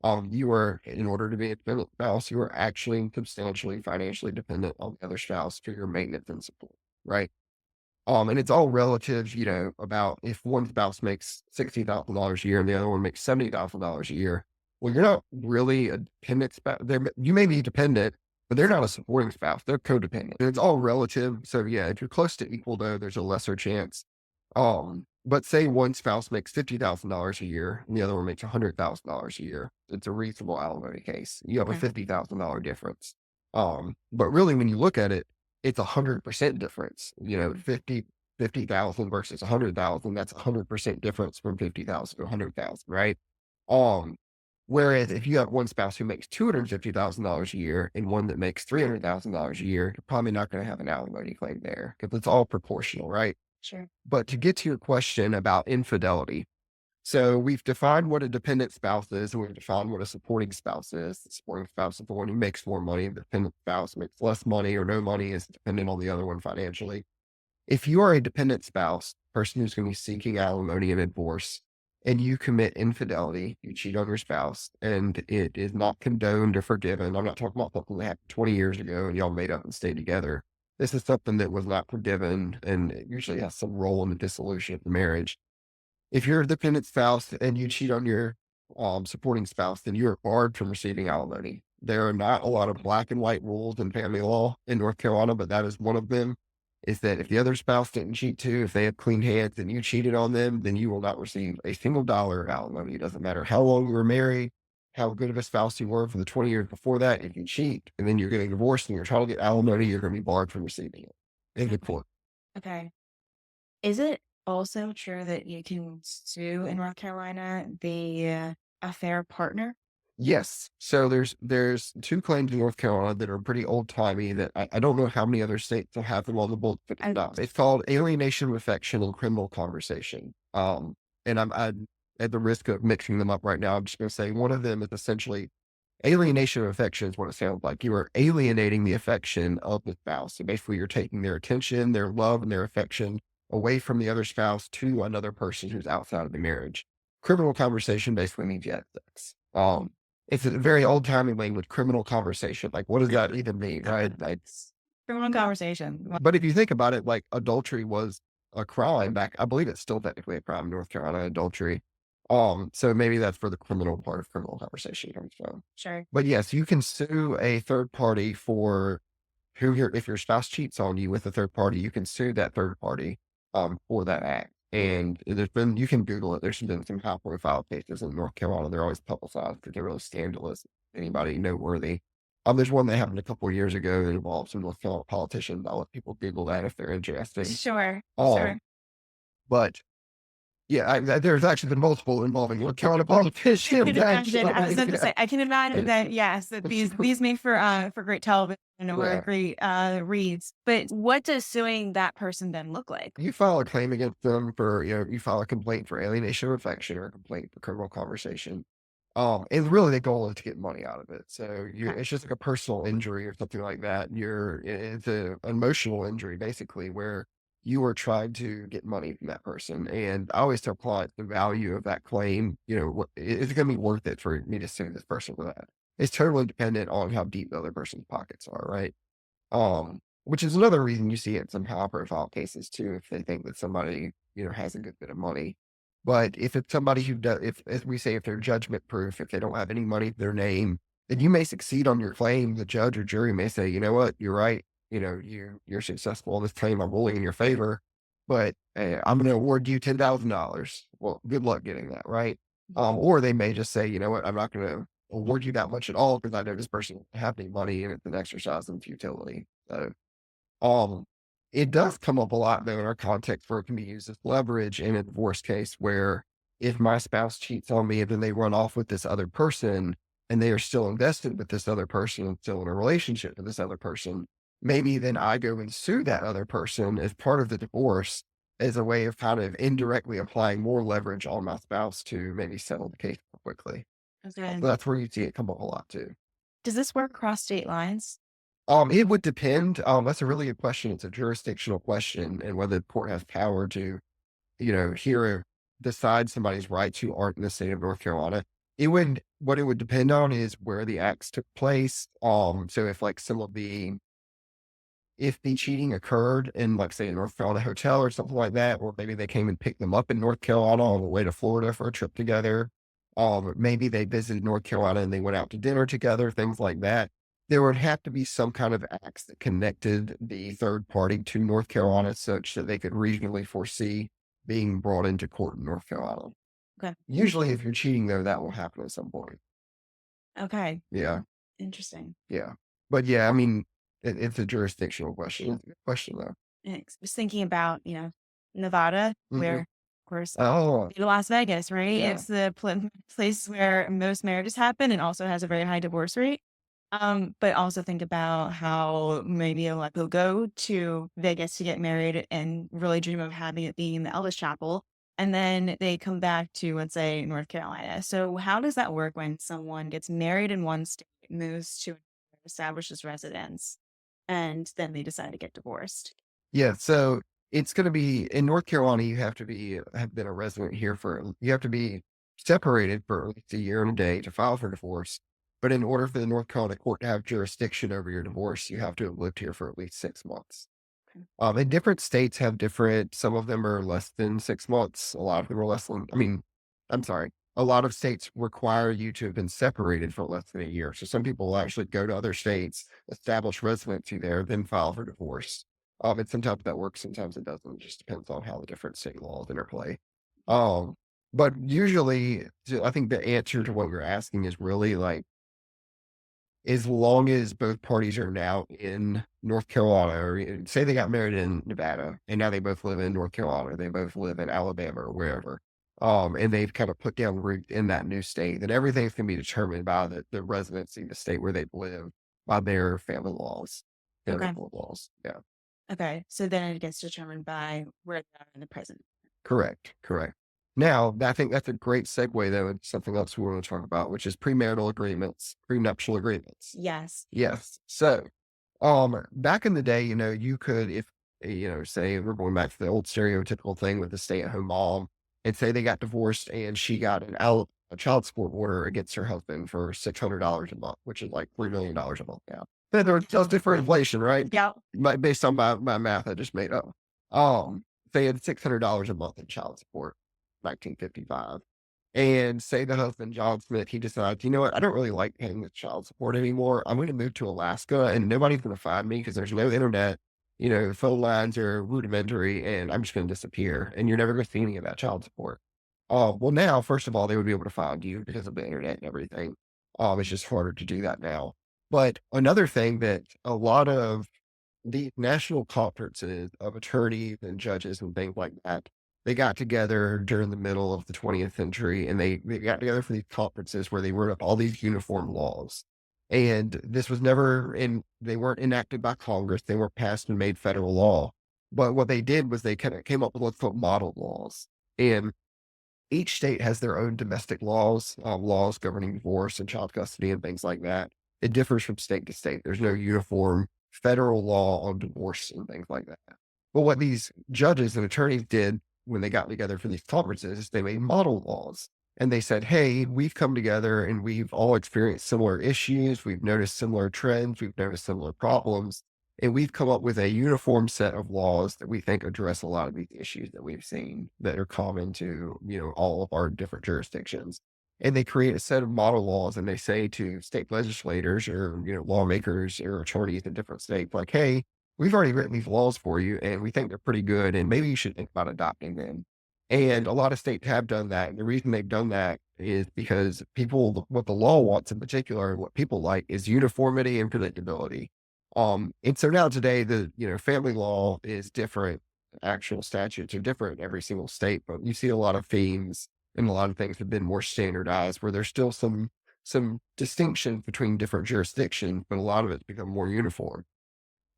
In order to be a dependent spouse, you are actually substantially financially dependent on the other spouse for your maintenance and support, right? And it's all relative, about if one spouse makes $60,000 a year and the other one makes $70,000 a year. Well, you're not really a dependent spouse. You may be dependent, but they're not a supporting spouse. They're codependent. And it's all relative. So yeah, if you're close to equal though, there's a lesser chance. But say one spouse makes $50,000 a year and the other one makes $100,000 a year. It's a reasonable alimony case. You have a Okay. $50,000 difference. But really when you look at it, it's 100% difference. 50,000 versus 100,000, that's 100% difference from 50,000 to 100,000, right? Um, Whereas if you have one spouse who makes $250,000 a year and one that makes $300,000 a year, you're probably not going to have an alimony claim there because it's all proportional, right? Sure. But to get to your question about infidelity, so we've defined what a dependent spouse is, and we've defined what a supporting spouse is. The supporting spouse is the one who makes more money. The dependent spouse makes less money or no money, is dependent on the other one financially. If you are a dependent spouse, person who's going to be seeking alimony and divorce, and you commit infidelity, you cheat on your spouse, and it is not condoned or forgiven. I'm not talking about something that happened 20 years ago and y'all made up and stayed together. This is something that was not forgiven and it usually has some role in the dissolution of the marriage. If you're a dependent spouse and you cheat on your supporting spouse, then you're barred from receiving alimony. There are not a lot of black and white rules in family law in North Carolina, but that is one of them. Is that if the other spouse didn't cheat too, if they have clean hands and you cheated on them, then you will not receive a single dollar of alimony. It doesn't matter how long you were married, how good of a spouse you were for the 20 years before that. If you cheat and then you're getting divorced and you're trying to get alimony, you're going to be barred from receiving it in the Okay. court. Okay. Is it also true that you can sue in North Carolina the affair partner? Yes. So there's 2 claims in North Carolina that are pretty old-timey that I don't know how many other states will have them on the books, but And it's called alienation of affection and criminal conversation. And I'm at the risk of mixing them up right now. I'm just gonna say one of them is essentially alienation of affection is what it sounds like. You are alienating the affection of the spouse. So basically you're taking their attention, their love, and their affection away from the other spouse to another person who's outside of the marriage. Criminal conversation basically means you had sex. It's a very old timey language, criminal conversation. Like, what does that even mean, right? Criminal conversation. But if you think about it, like adultery was a crime back, I believe it's still technically a crime in North Carolina, adultery. So maybe that's where the criminal part of criminal conversation comes from. Sure. But yes, you can sue a third party for if your spouse cheats on you with a third party, you can sue that third party for that act. And you can Google it. There's been some high profile cases in North Carolina. They're always publicized because they're really scandalous. Anybody noteworthy. There's one that happened a couple of years ago that involved some North Carolina politicians. I'll let people Google that if they're interested. Sure. Sure. Um, but yeah, there's actually been multiple involving North Carolina politicians. I can imagine. I was Actually. going to say, I can imagine that, yes, that these make for great television or Yeah. great reads. But what does suing that person then look like? You file a claim against them for, you file a complaint for alienation of affection or a complaint for criminal conversation. And really the goal is to get money out of it. So Okay. it's just like a personal injury or something like that. It's an emotional injury basically where you are trying to get money from that person. And I always tell clients the value of that claim, it's going to be worth it for me to sue this person for that. It's totally dependent on how deep the other person's pockets are, right? Which is another reason you see it in some high profile cases too, if they think that somebody, has a good bit of money. But if it's somebody who does, if, as we say, if they're judgment proof, if they don't have any money to their name, then you may succeed on your claim. The judge or jury may say, you know what, you're right. You're successful on this claim. I'm ruling in your favor, but I'm going to award you $10,000. Well, good luck getting that, right? Or they may just say, you know what, I'm not going to award you that much at all because I know this person doesn't have any money and it's an exercise in futility. So, um, it does come up a lot though in our context where it can be used as leverage in a divorce case where if my spouse cheats on me and then they run off with this other person and they are still invested with this other person and still in a relationship with this other person, maybe then I go and sue that other person as part of the divorce as a way of kind of indirectly applying more leverage on my spouse to maybe settle the case more quickly. So Okay. that's where you see it come up a lot too. Does this work across state lines? It would depend. That's a really good question. It's a jurisdictional question, and whether the court has power to, hear decide somebody's rights who aren't in the state of North Carolina. What it would depend on is where the acts took place. So if the cheating occurred in, like, say, a North Carolina hotel or something like that, or maybe they came and picked them up in North Carolina on the way to Florida for a trip together. Maybe they visited North Carolina and they went out to dinner together, things like that. There would have to be some kind of acts that connected the third party to North Carolina such that they could reasonably foresee being brought into court in North Carolina. Okay. Usually, if you're cheating, though, that will happen at some point. Okay. Yeah. Interesting. Yeah. But yeah, I mean, it's a jurisdictional question. It's a good question, though. Just thinking about, Nevada, where, Mhm. of course, Oh, Las Vegas, right? yeah. It's the place where most marriages happen and also has a very high divorce rate. But also think about how maybe a lot of people go to Vegas to get married and really dream of having it being the Elvis Chapel. And then they come back to, let's say, North Carolina. So how does that work when someone gets married in one state, moves to another, establishes residence, and then they decide to get divorced? Yeah, so it's gonna be in North Carolina, you have to have been a resident here you have to be separated for at least a year and a day to file for divorce. But in order for the North Carolina court to have jurisdiction over your divorce, you have to have lived here for at least 6 months. Okay. And different states have different, some of them are less than 6 months. A lot of them are less than, I mean, I'm sorry. A lot of states require you to have been separated for less than a year. So some people will actually go to other states, establish residency there, then file for divorce. And sometimes that works, sometimes it doesn't. It just depends on how the different state laws interplay. Um, but usually, I think the answer to what you're asking is really like, as long as both parties are now in North Carolina, or say they got married in Nevada and now they both live in North Carolina, they both live in Alabama or wherever, and they've kind of put down roots in that new state, then everything's going to be determined by the residency, the state where they live, by their family laws, family Okay. court laws. Yeah, Okay. So then it gets determined by where they are in the present. correct, correct. Now, I think that's a great segue though into something else we want to talk about, which is premarital agreements, prenuptial agreements. Yes. Yes. So, back in the day, you could, if, say we're going back to the old stereotypical thing with the stay-at-home mom, and say they got divorced and she got a child support order against her husband for $600 a month, which is like $3 million a month now. Then they're adjusted for inflation, right? Yeah. Based on my math I just made up. They had $600 a month in child support, 1955. And say the husband, John Smith, he decides, you know what? I don't really like paying the child support anymore. I'm going to move to Alaska and nobody's going to find me because there's no internet. The phone lines are rudimentary and I'm just going to disappear and you're never going to see any of that child support. Well, now, first of all, they would be able to find you because of the internet and everything. It's just harder to do that now. But another thing that a lot of the national conferences of attorneys and judges and things like that, they got together during the middle of the 20th century and they got together for these conferences where they wrote up all these uniform laws. And this was never in, they weren't enacted by Congress. They were passed and made federal law. But what they did was they kind of came up with what's called model laws. And each state has their own domestic laws, laws governing divorce and child custody and things like that. It differs from state to state. There's no uniform federal law on divorce and things like that. But what these judges and attorneys did when they got together for these conferences is they made model laws. And they said, hey, we've come together and we've all experienced similar issues. We've noticed similar trends. We've noticed similar problems. And we've come up with a uniform set of laws that we think address a lot of these issues that we've seen that are common to, all of our different jurisdictions. And they create a set of model laws and they say to state legislators or, lawmakers or attorneys in different states, like, hey, we've already written these laws for you and we think they're pretty good and maybe you should think about adopting them. And a lot of states have done that. And the reason they've done that is because people, what the law wants in particular, and what people like is uniformity and predictability. And so now today, family law is different. Actual statutes are different in every single state, but you see a lot of themes and a lot of things have been more standardized where there's still some distinctions between different jurisdictions, but a lot of it's become more uniform.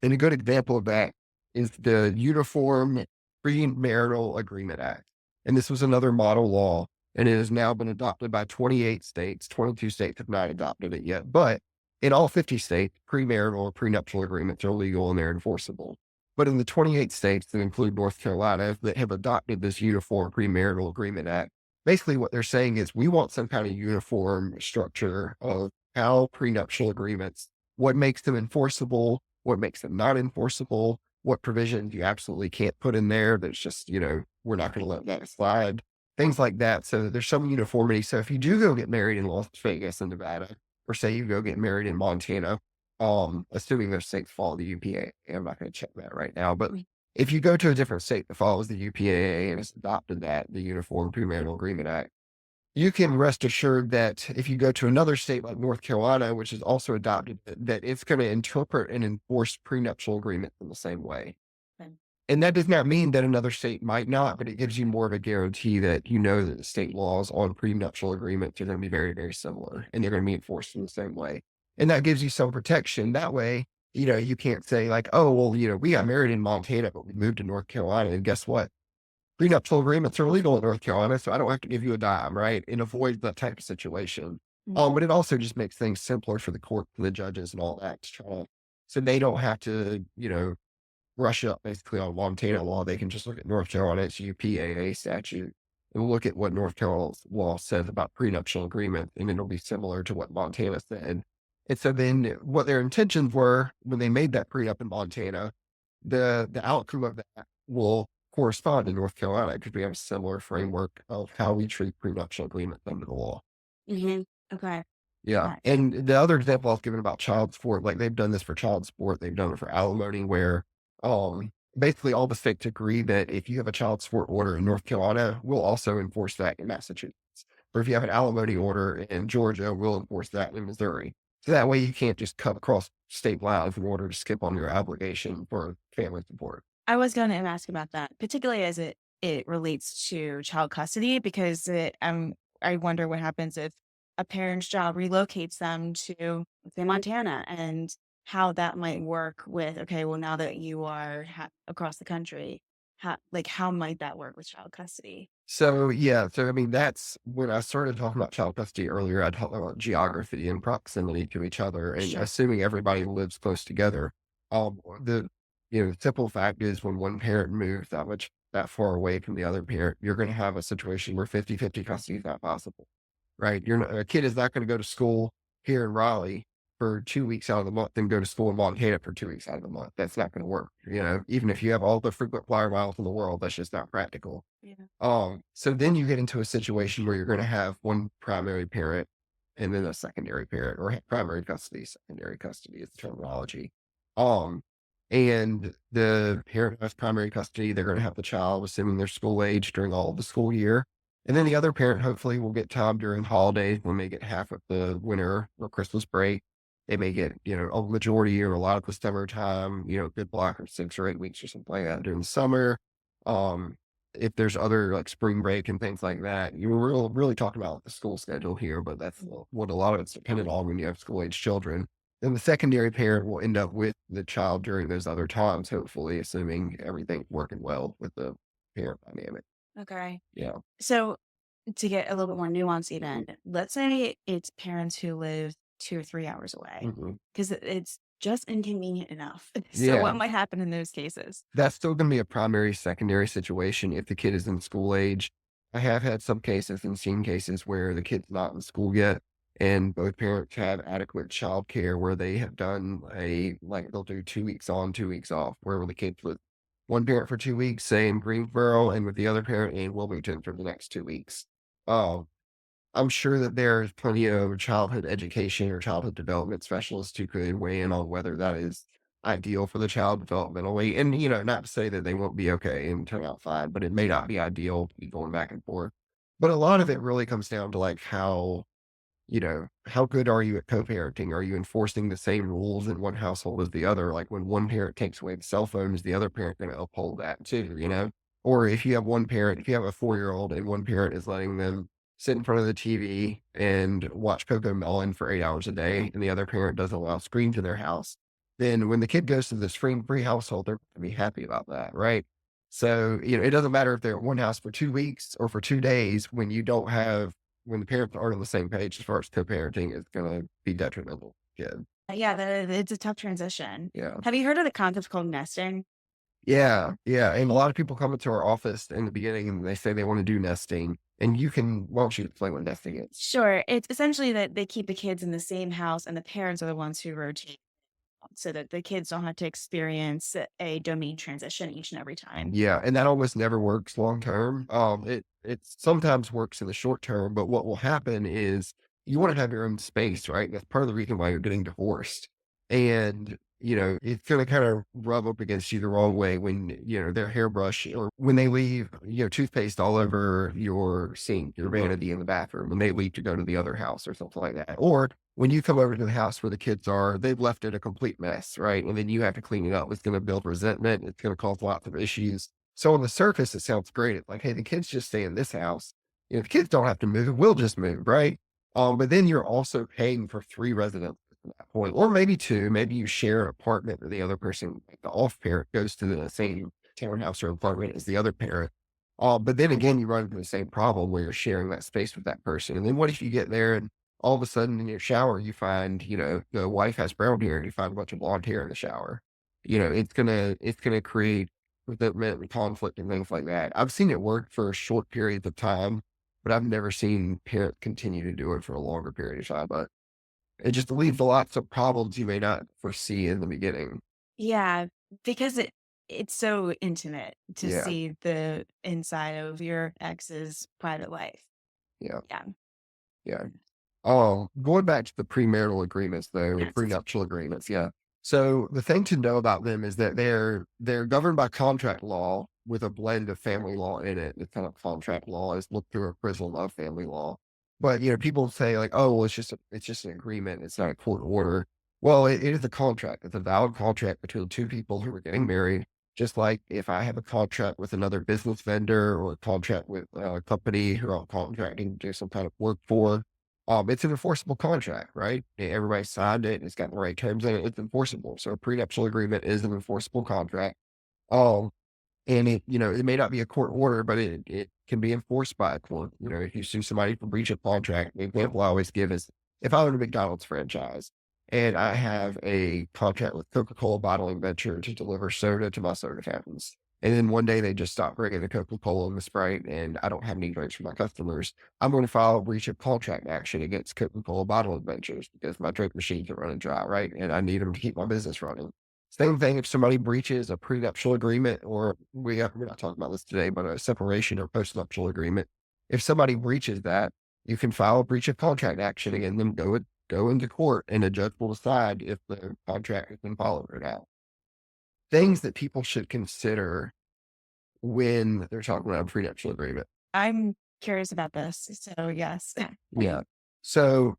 And a good example of that is the Uniform Premarital Agreement Act. And this was another model law, and it has now been adopted by 28 states. 22 states have not adopted it yet, but in all 50 states, premarital or prenuptial agreements are legal and they're enforceable. But in the 28 states that include North Carolina that have adopted this Uniform Premarital Agreement Act, basically what they're saying is we want some kind of uniform structure of how prenuptial agreements, what makes them enforceable, what makes them not enforceable, what provisions you absolutely can't put in there that's just, we're not going to let that slide, things like that. So that there's some uniformity. So if you do go get married in Las Vegas and Nevada, or say you go get married in Montana, assuming those states follow the UPA, I'm not going to check that right now, but if you go to a different state that follows the UPAA and has adopted that, the Uniform Premarital Agreement Act, you can rest assured that if you go to another state like North Carolina, which is also adopted, that it's going to interpret and enforce prenuptial agreements in the same way. Okay. And that does not mean that another state might not, but it gives you more of a guarantee that that the state laws on prenuptial agreements are going to be very, very similar and they're going to be enforced in the same way. And that gives you some protection. That way, you can't say like, oh, well, we got married in Montana, but we moved to North Carolina. And guess what? Prenuptial agreements are illegal in North Carolina, so I don't have to give you a dime, right? It avoids that type of situation. But it also just makes things simpler for the court, for the judges and all that to try to, so they don't have to, rush up basically on Montana law. They can just look at North Carolina's UPAA statute and look at what North Carolina's law says about prenuptial agreement, and it'll be similar to what Montana said. And so then what their intentions were when they made that prenup in Montana, the outcome of that will correspond to North Carolina because we have a similar framework of how we treat prenuptial agreements under the law. Mhm. Okay. Yeah. Got it. And the other example I was given about child support, like they've done this for child support, they've done it for alimony, where basically all the states agree that if you have a child support order in North Carolina, we'll also enforce that in Massachusetts. Or if you have an alimony order in Georgia, we'll enforce that in Missouri. So that way you can't just cut across state lines in order to skip on your obligation for family support. I was going to ask about that, particularly as it relates to child custody, because I wonder what happens if a parent's job relocates them to, let's say, Montana, and how that might work with, okay, well, now that you are across the country, how might that work with child custody? So yeah, so I mean that's when I started talking about child custody earlier, I talked about geography and proximity to each other and Sure. assuming everybody lives close together. The simple fact is when one parent moves, that much that far away from the other parent, you're going to have a situation where 50-50 custody is not possible, right? A kid is not going to go to school here in Raleigh for 2 weeks out of the month and go to school in Montana for 2 weeks out of the month. That's not going to work. Even if you have all the frequent flyer miles in the world, that's just not practical. Yeah. So then you get into a situation where you're going to have one primary parent and then a secondary parent, or primary custody, secondary custody is the terminology. Um, and the parent who has primary custody, they're going to have the child, assuming they're school age during all of the school year. And then the other parent hopefully will get time during holidays when they get half of the winter or Christmas break. They may get, a majority or a lot of the summer time, good block of 6 or 8 weeks or something like that during the summer. Um, if there's other like spring break and things like that, you're really talking about the school schedule here, but that's what a lot of it's dependent on when you have school age children. Then the secondary parent will end up with the child during those other times, hopefully, assuming everything's working well with the parent dynamic. Okay. Yeah. So to get a little bit more nuance, even, let's say it's parents who live 2 or 3 hours away, Mhm. because it's just inconvenient enough. So Yeah. what might happen in those cases? That's still gonna be a primary, secondary situation if the kid is in school age. I have had some cases and seen cases where the kid's not in school yet, and both parents have adequate childcare where they have done they'll do 2 weeks on, 2 weeks off, where the kid's with one parent for 2 weeks, say, in Greensboro, and with the other parent in Wilmington for the next 2 weeks. Um I'm sure that there's plenty of childhood education or childhood development specialists who could weigh in on whether that is ideal for the child developmentally. And, not to say that they won't be okay and turn out fine, but it may not be ideal to be going back and forth. But a lot of it really comes down to like how good are you at co-parenting? Are you enforcing the same rules in one household as the other? Like when one parent takes away the cell phone, is the other parent going to uphold that too? Or if you have one parent, if you have a 4-year-old and one parent is letting them sit in front of the TV and watch Coco Melon for 8 hours a day, and the other parent doesn't allow screens in their house, then when the kid goes to the screen-free household, they're going to be happy about that, right? So, it doesn't matter if they're at one house for 2 weeks or for 2 days when the parents aren't on the same page as far as co-parenting, it's gonna be detrimental to the kid. Yeah, it's a tough transition. Yeah. Have you heard of the concept called nesting? Yeah, yeah, and a lot of people come into our office in the beginning, and they say they wanna do nesting, and why don't you explain what nesting is? Sure. It's essentially that they keep the kids in the same house and the parents are the ones who rotate so that the kids don't have to experience a domain transition each and every time. Yeah, and that almost never works long term. It sometimes works in the short term, but what will happen is you want to have your own space, right? That's part of the reason why you're getting divorced. And, it's going to kind of rub up against you the wrong way when, their hairbrush or when they leave, toothpaste all over your sink, your vanity in the bathroom, when they leave to go to the other house or something like that. Or when you come over to the house where the kids are, they've left it a complete mess, right? And then you have to clean it up. It's going to build resentment. It's going to cause lots of issues. So on the surface, it sounds great. It's like, hey, the kids just stay in this house. The kids don't have to move. We'll just move, right? But then you're also paying for 3 residents at that point, or maybe two. Maybe you share an apartment, or the other person, like the off parent, goes to the same townhouse or apartment as the other parent. But then again, you run into the same problem where you're sharing that space with that person. And then what if you get there and all of a sudden in your shower, you find, the wife has brown hair and you find a bunch of blonde hair in the shower. It's gonna create resentment and conflict and things like that. I've seen it work for short periods of time, but I've never seen parents continue to do it for a longer period of time. But it just leads to lots of problems you may not foresee in the beginning. Yeah, because it's so intimate to Yeah, see the inside of your ex's private life. yeah, Yeah. yeah. Oh, going back to the premarital agreements though, or Yes. prenuptial agreements, yeah. So the thing to know about them is that they're governed by contract law with a blend of family law in it. The kind of contract law is looked through a prism of family law. But people say like, oh, well, it's just an agreement. It's not a court order. Well, it is a contract. It's a valid contract between two people who are getting married. Just like if I have a contract with another business vendor or a contract with a company who I'm contracting to do some kind of work for, it's an enforceable contract, right? Everybody signed it. It's got the right terms in it. It's enforceable. So a prenuptial agreement is an enforceable contract. Um, and it may not be a court order, but it can be enforced by a court. If you sue somebody for breach of contract, the example I always give is if I own a McDonald's franchise and I have a contract with Coca-Cola bottling venture to deliver soda to my soda fountains, and then one day they just stop bringing the Coca-Cola and the Sprite, and I don't have any drinks for my customers, I'm going to file a breach of contract action against Coca-Cola Bottle Adventures because my drink machines are running dry, right? And I need them to keep my business running. Same thing if somebody breaches a prenuptial agreement, or we're not talking about this today, but a separation or postnuptial agreement. If somebody breaches that, you can file a breach of contract action against them, go into court, and a judge will decide if the contract has been followed or not. Things that people should consider when they're talking about a prenuptial agreement. I'm curious about this. So, yes. Yeah. So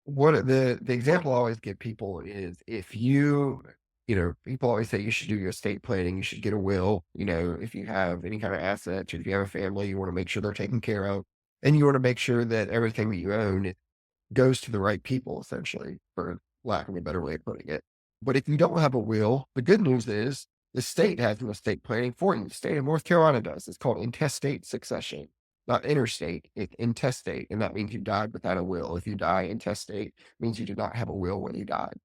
what the example I always give people is if people always say you should do your estate planning, you should get a will, if you have any kind of assets, if you have a family, you want to make sure they're taken care of, and you want to make sure that everything that you own goes to the right people, essentially, for lack of a better way of putting it. But if you don't have a will, the good news is the state has an estate planning for you. The state of North Carolina does. It's called intestate succession, not interstate. It's intestate, and that means you died without a will. If you die intestate, it means you did not have a will when you died,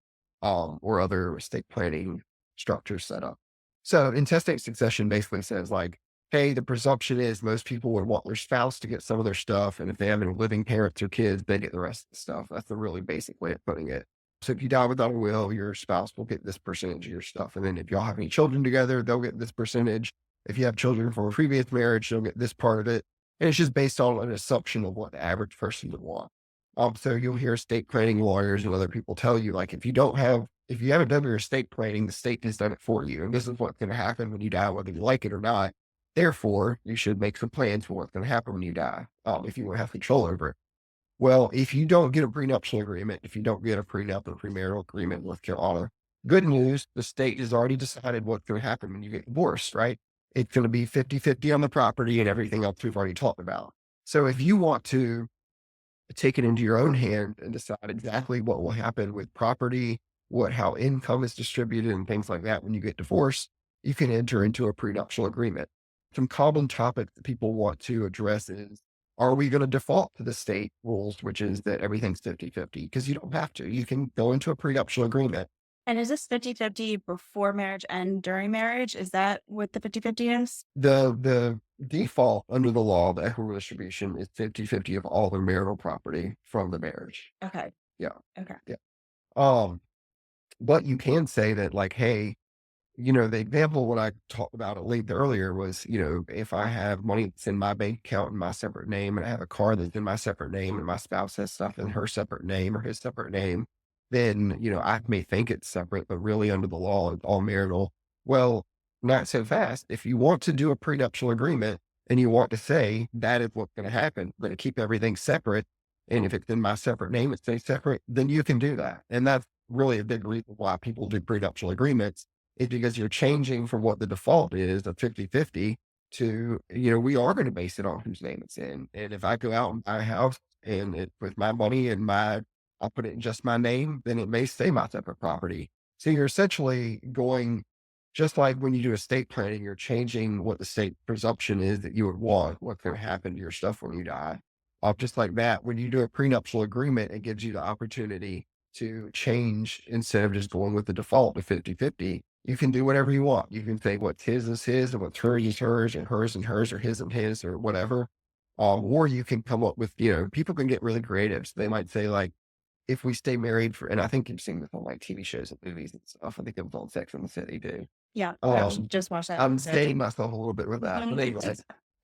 or other estate planning structures set up. So intestate succession basically says like, hey, the presumption is most people would want their spouse to get some of their stuff. And if they have any living parents or kids, they get the rest of the stuff. That's the really basic way of putting it. So if you die without a will, your spouse will get this percentage of your stuff. And then if y'all have any children together, they'll get this percentage. If you have children from a previous marriage, they'll get this part of it. And it's just based on an assumption of what the average person would want. So you'll hear estate planning lawyers and other people tell you, like, if you haven't done your estate planning, the state has done it for you. And this is what's going to happen when you die, whether you like it or not. Therefore, you should make some plans for what's going to happen when you die, if you want to have control over it. Well, if you don't get a prenuptial agreement, if you don't get a prenup or premarital agreement with Carolina, good news, the state has already decided what's going to happen when you get divorced, right? It's going to be 50-50 on the property and everything else we've already talked about. So if you want to take it into your own hand and decide exactly what will happen with property, how income is distributed and things like that when you get divorced, you can enter into a prenuptial agreement. Some common topics that people want to address is, are we going to default to the state rules, which is that everything's 50-50? Because you don't have to. You can go into a prenuptial agreement. And is this 50-50 before marriage and during marriage? Is that what the 50-50 is? The default under the law, the equitable distribution, is 50-50 of all the marital property from the marriage. Okay. Yeah. Okay. Yeah. But you can say that, like, hey, the example what I talked about a little earlier was, if I have money that's in my bank account in my separate name, and I have a car that's in my separate name, and my spouse has stuff in her separate name or his separate name, then, I may think it's separate, but really under the law, it's all marital. Well, not so fast. If you want to do a prenuptial agreement and you want to say that is what's going to happen, we're going to keep everything separate. And if it's in my separate name, it stays separate, then you can do that. And that's really a big reason why people do prenuptial agreements, is because you're changing from what the default is of 50-50 to, we are going to base it on whose name it's in. And if I go out and buy a house and it with my money and I put it in just my name, then it may stay my separate property. So you're essentially going, just like when you do estate planning, you're changing what the state presumption is that you would want, what's going to happen to your stuff when you die. Just like that, when you do a prenuptial agreement, it gives you the opportunity to change instead of just going with the default of 50-50. You can do whatever you want. You can say what's his is his, and what's hers is hers, and hers, or his and his, or whatever. Or you can come up with, people can get really creative. So they might say, like, if we stay married and I think you've seen this on like TV shows and movies and stuff. I think it was on Sex and the City too. Yeah. Just watch that I'm episode. dating myself a little bit with that. But anyway,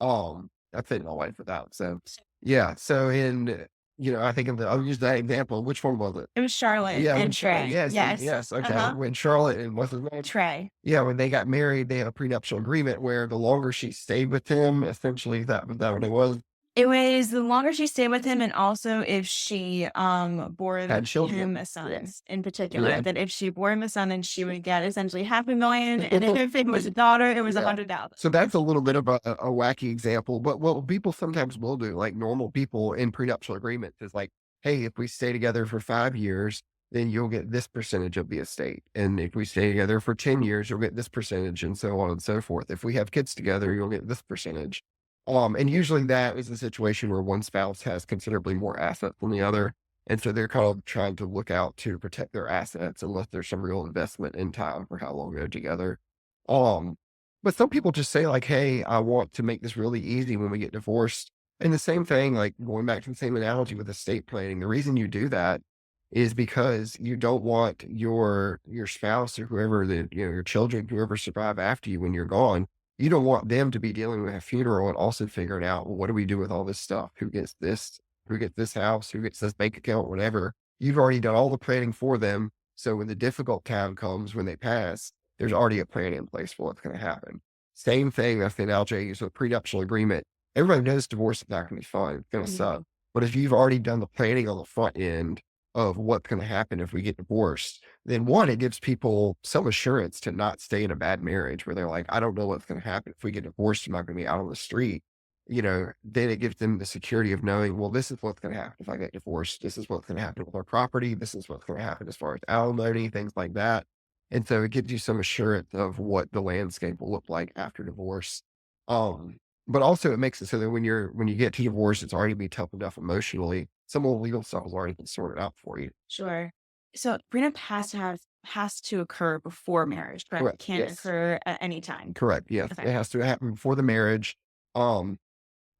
I fit my wife with that. So yeah. So I think I'll use that example. Which one was it? It was Charlotte Yeah, and Trey. yes, Yes. yes. Okay. When Charlotte and what's his name? Trey. Yeah, when they got married, they had a prenuptial agreement where the longer she stayed with him, essentially that what it was. It was the longer she stayed with him, and also if she bore Had children. him a son in particular, Yeah. that if she bore him a son, then she would get essentially $500,000, and if it was a daughter, it was Yeah. 100,000. So that's a little bit of a wacky example, but what people sometimes will do, like normal people in prenuptial agreements, is like, hey, if we stay together for 5 years, then you'll get this percentage of the estate. And if we stay together for 10 years, you'll get this percentage, and so on and so forth. If we have kids together, you'll get this percentage. And usually that is a situation where one spouse has considerably more assets than the other. And so they're kind of trying to look out to protect their assets unless there's some real investment in time for how long they're together. But But some people just say like, "Hey, I want to make this really easy when we get divorced." And the same thing, like going back to the same analogy with estate planning, the reason you do that is because you don't want your spouse or whoever the your children, whoever survive after you when you're gone, you don't want them to be dealing with a funeral and also figuring out, well, what do we do with all this stuff? Who gets this? Who gets this house? Who gets this bank account? Whatever. You've already done all the planning for them. So when the difficult time comes when they pass, there's already a plan in place for what's going to happen. Same thing, that's the analogy I use with prenuptial agreement. Everybody knows divorce is not going to be fun. It's going to Mhm. suck. But if you've already done the planning on the front end of what's going to happen if we get divorced, then one, it gives people some assurance to not stay in a bad marriage where they're like, I don't know what's going to happen if we get divorced. I'm not going to be out on the street. Then it gives them the security of knowing, well, this is what's going to happen if I get divorced. This is what's going to happen with our property. This is what's going to happen as far as alimony, things like that. And so it gives you some assurance of what the landscape will look like after divorce. Um, but also it makes it so that when you get to divorce, it's already be tough enough emotionally. Some of the legal stuff has already been sorted out for you. Sure. So prenup has to occur before marriage, correct? It Correct. can't Yes. occur at any time. Correct. Yes. Okay. It has to happen before the marriage. Um,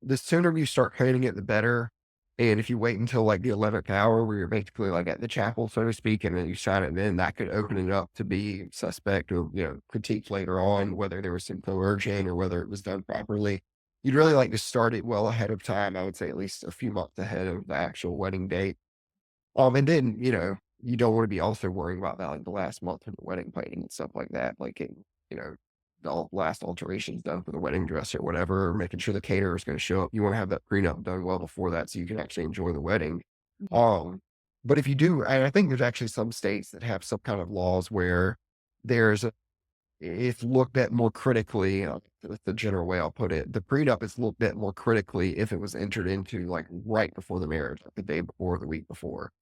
the sooner you start planning it, the better. And if you wait until like the 11th hour where you're basically like at the chapel, so to speak, and then you sign it, then that could open it up to be suspect or, critique later on, whether there was some coercion or whether it was done properly. You'd really like to start it well ahead of time. I would say at least a few months ahead of the actual wedding date. And then, you don't want to be also worrying about that like the last month of the wedding planning and stuff like that. Like, you know, last alterations done for the wedding dress or whatever, or making sure the caterer is going to show up. You want to have that prenup done well before that so you can actually enjoy the wedding. Mhm. Um, but if you do, and I think there's actually some states that have some kind of laws where there's it's looked at more critically, that's the general way I'll put it. The prenup is looked at more critically if it was entered into like right before the marriage, like the day before, the week before.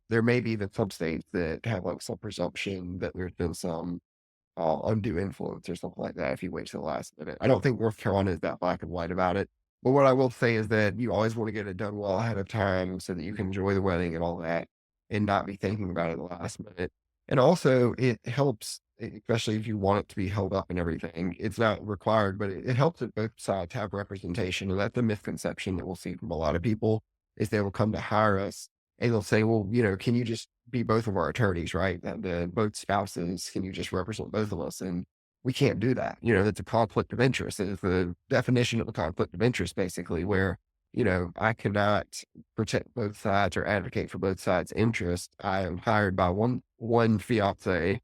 There may be even some states that have like some presumption that there's been some undue influence or something like that if you wait till the last minute. I don't think North Carolina is that black and white about it. But what I will say is that you always want to get it done well ahead of time so that you can enjoy the wedding and all that and not be thinking about it at the last minute. And also, it helps, especially if you want it to be held up and everything. It's not required, but it helps that both sides have representation. And that's the misconception that we'll see from a lot of people is they will come to hire us and they'll say, well, can you just be both of our attorneys, right? That the both spouses, can you just represent both of us? And we can't do that. That's a conflict of interest. It's the definition of a conflict of interest, basically, where, I cannot protect both sides or advocate for both sides' interest. I am hired by one fiance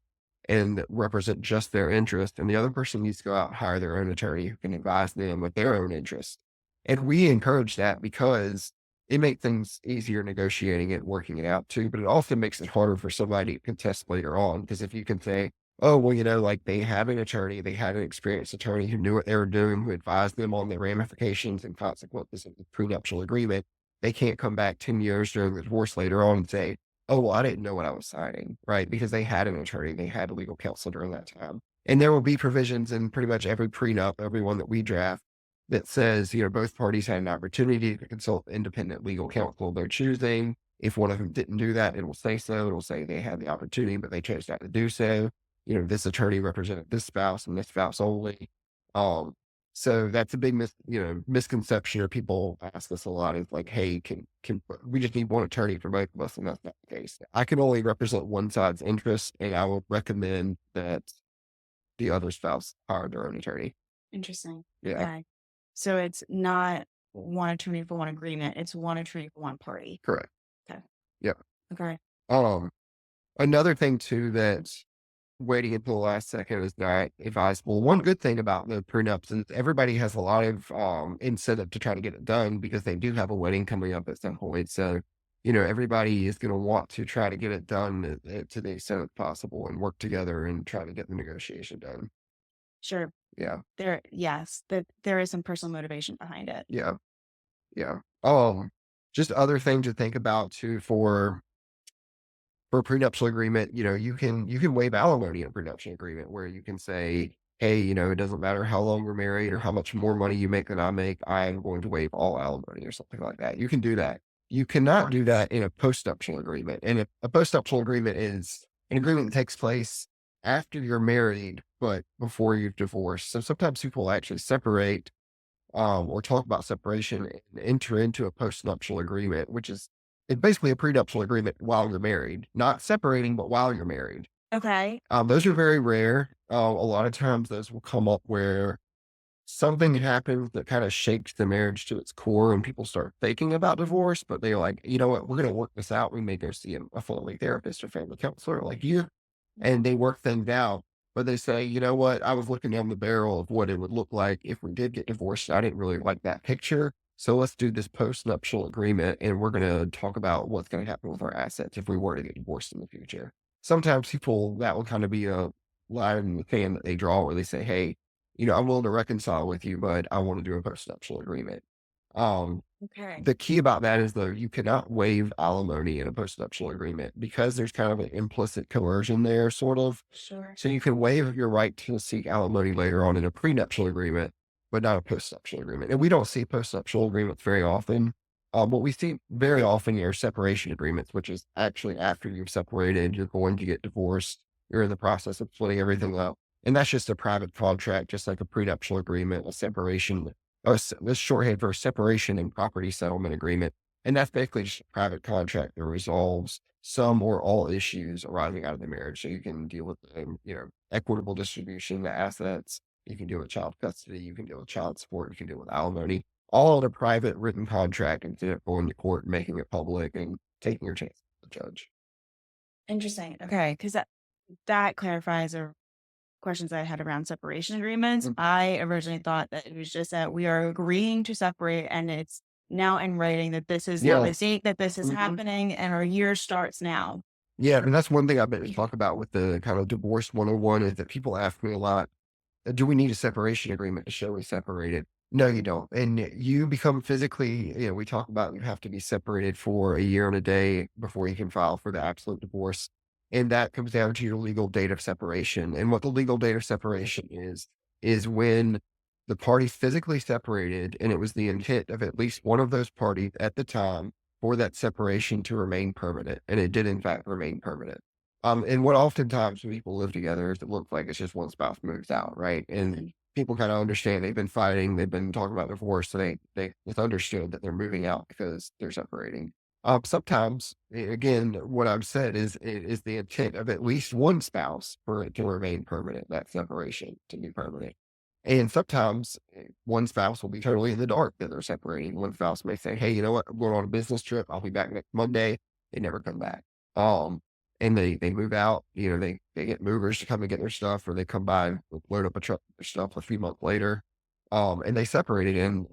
and represent just their interest. And the other person needs to go out and hire their own attorney who can advise them with their own interest. And we encourage that because it makes things easier negotiating it, working it out too, but it also makes it harder for somebody to contest later on. Because if you can say, oh, well, like they had an attorney, they had an experienced attorney who knew what they were doing, who advised them on the ramifications and consequences of the prenuptial agreement, they can't come back 10 years during the divorce later on and say, oh, well, I didn't know what I was signing, right? Because they had an attorney, they had a legal counsel during that time. And there will be provisions in pretty much every prenup, every one that we draft that says, both parties had an opportunity to consult independent legal counsel of their choosing. If one of them didn't do that, it will say so. It will say they had the opportunity, but they chose not to do so. This attorney represented this spouse and this spouse only. Um, so that's a big misconception, or people ask us a lot is like, hey, can we just need one attorney for both of us? And that's not the case. I can only represent one side's interests, and I would recommend that the other spouse hire their own attorney. Interesting. Yeah, Okay. So it's not one attorney for one agreement. It's one attorney for one party. correct. Okay. Yeah. Okay. Um, Another thing too that waiting until the last second is not advisable. One good thing about the prenups is everybody has a lot of incentive to try to get it done because they do have a wedding coming up at some point. So, everybody is going to want to try to get it done to the extent possible and work together and try to get the negotiation done. Sure. Yeah. Yes, that there is some personal motivation behind it. Yeah. Yeah. Just other things to think about too for a prenuptial agreement, you can waive alimony in a prenuptial agreement where you can say, hey, it doesn't matter how long we're married or how much more money you make than I make, I am going to waive all alimony or something like that. You can do that. You cannot do that in a postnuptial agreement. And a postnuptial agreement is an agreement that takes place after you're married, but before you divorce. So sometimes people actually separate or talk about separation and enter into a postnuptial agreement, which is it's basically a prenuptial agreement while you're married, not separating, but while you're married. Okay. Those are very rare. A lot of times those will come up where something happens that kind of shakes the marriage to its core and people start thinking about divorce, but they're like, you know what, we're going to work this out. We may go see a family therapist or family counselor like you, and they work things out. But they say, you know what, I was looking down the barrel of what it would look like if we did get divorced. I didn't really like that picture. So let's do this post-nuptial agreement and we're going to talk about what's going to happen with our assets if we were to get divorced in the future. Sometimes people, that will kind of be a line in the sand that they draw where they say, hey, I'm willing to reconcile with you, but I want to do a post-nuptial agreement. Um, Okay. the key about that is though, you cannot waive alimony in a post-nuptial agreement because there's kind of an implicit coercion there, sort of. Sure. So you can waive your right to seek alimony later on in a prenuptial agreement, but not a post-nuptial agreement. And we don't see post-nuptial agreements very often. What we see very often are separation agreements, which is actually after you've separated, you're going to get divorced, you're in the process of splitting everything up. And that's just a private contract, just like a prenuptial agreement, a separation, this shorthand for separation and property settlement agreement. And that's basically just a private contract that resolves some or all issues arising out of the marriage. So you can deal with, equitable distribution of the assets. You can deal with child custody. You can deal with child support. You can deal with alimony, all in a private written contract instead of going to court, making it public and taking your chance with the judge. Interesting. Okay. Because that clarifies or questions I had around separation agreements. Mm. I originally thought that it was just that we are agreeing to separate and it's now in writing that this is now Yeah. the date that this is Mhm. happening and our year starts now. Yeah. And that's one thing I've been talk about with the kind of divorce 101 is that people ask me a lot, do we need a separation agreement to show we separated? No, you don't. And you become physically, we talk about you have to be separated for a year and a day before you can file for the absolute divorce. And that comes down to your legal date of separation. And what the legal date of separation is when the party physically separated and it was the intent of at least one of those parties at the time for that separation to remain permanent. And it did in fact remain permanent. And what oftentimes when people live together is it looks like it's just one spouse moves out, right? And people kind of understand they've been fighting, they've been talking about divorce, so it's understood that they're moving out because they're separating. Sometimes, again, what I've said is the intent of at least one spouse for it to remain permanent, that separation to be permanent. And sometimes one spouse will be totally in the dark that they're separating. One spouse may say, "Hey, you know what? I'm going on a business trip. I'll be back next Monday." They never come back. Um, and they move out, they get movers to come and get their stuff, or they come by and load up a truck with their stuff a few months later. And they separated. And,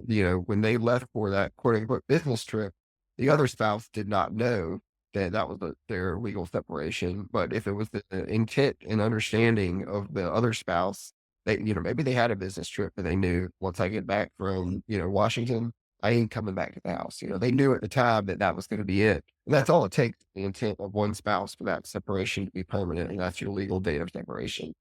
when they left for that quote unquote business trip, the other spouse did not know that that was their legal separation. But if it was the intent and understanding of the other spouse, maybe they had a business trip and they knew once I get back from, Washington, I ain't coming back to the house. They knew at the time that that was going to be it. And that's all it takes, the intent of one spouse for that separation to be permanent. And that's your legal date of separation.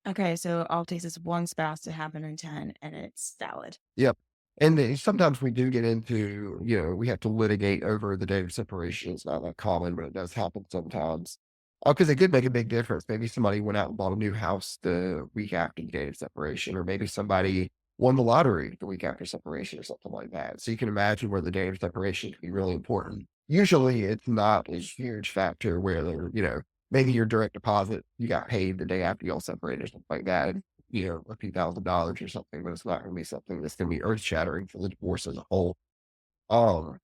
Okay. So all it takes is one spouse to have an intent and it's valid. Yep. And then sometimes we do get into, we have to litigate over the date of separation. It's not that common, but it does happen sometimes. Because it could make a big difference. Maybe somebody went out and bought a new house the week after the date of separation, or maybe somebody won the lottery the week after separation or something like that. So you can imagine where the date of separation can be really important. Usually it's not a huge factor where they're, maybe your direct deposit, you got paid the day after y'all separated or something like that, a few $1,000s or something, but it's not going to be something that's going to be earth shattering for the divorce as a whole. Um,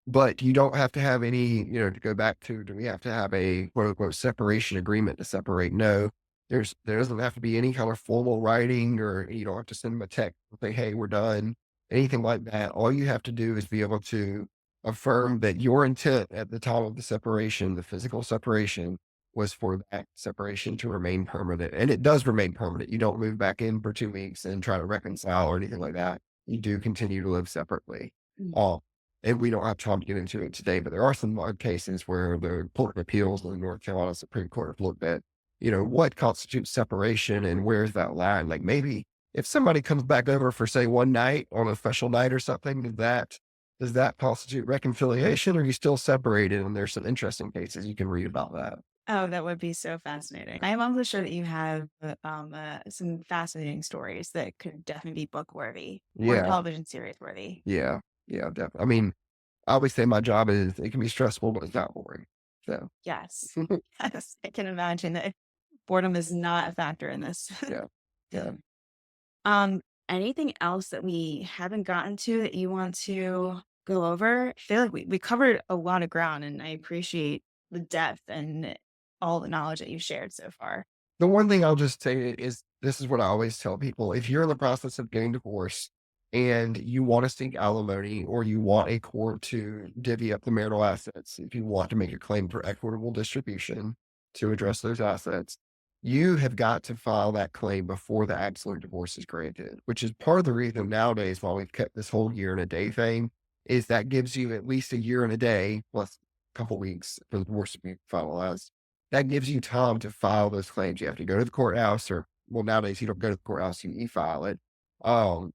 but you don't have to have any, to go back to, do we have to have a quote unquote separation agreement to separate? No, there doesn't have to be any kind of formal writing, or you don't have to send them a text and say, hey, we're done, anything like that. All you have to do is be able to affirm that your intent at the time of the separation, the physical separation, was for that separation to remain permanent. And it does remain permanent. You don't move back in for 2 weeks and try to reconcile or anything like that. You do continue to live separately. Mm. Uh, and we don't have time to get into it today, but there are some cases where the Court of Appeals and the North Carolina Supreme Court have looked at, what constitutes separation and where's that line? Like maybe if somebody comes back over for say one night on a special night or something, does that Does that constitute reconciliation, or are you still separated? And there's some interesting cases you can read about that. Oh, that would be so fascinating. I'm almost sure that you have some fascinating stories that could definitely be book worthy or Yeah, television series worthy. yeah, yeah, definitely. I mean, I always say my job is it can be stressful, but it's not boring. So Yes. Yes. I can imagine that boredom is not a factor in this. yeah, yeah. Um, anything else that we haven't gotten to that you want to go over? I feel like we covered a lot of ground and I appreciate the depth and all the knowledge that you shared so far. The one thing I'll just say is this is what I always tell people. If you're in the process of getting divorced and you want to seek alimony or you want a court to divvy up the marital assets, if you want to make a claim for equitable distribution to address those assets, you have got to file that claim before the absolute divorce is granted, which is part of the reason nowadays why we've kept this whole year and a day thing is that gives you at least a year and a day plus a couple weeks for the divorce to be finalized. That gives you time to file those claims. You have to go to the courthouse or well, nowadays you don't go to the courthouse, you e-file it. Um,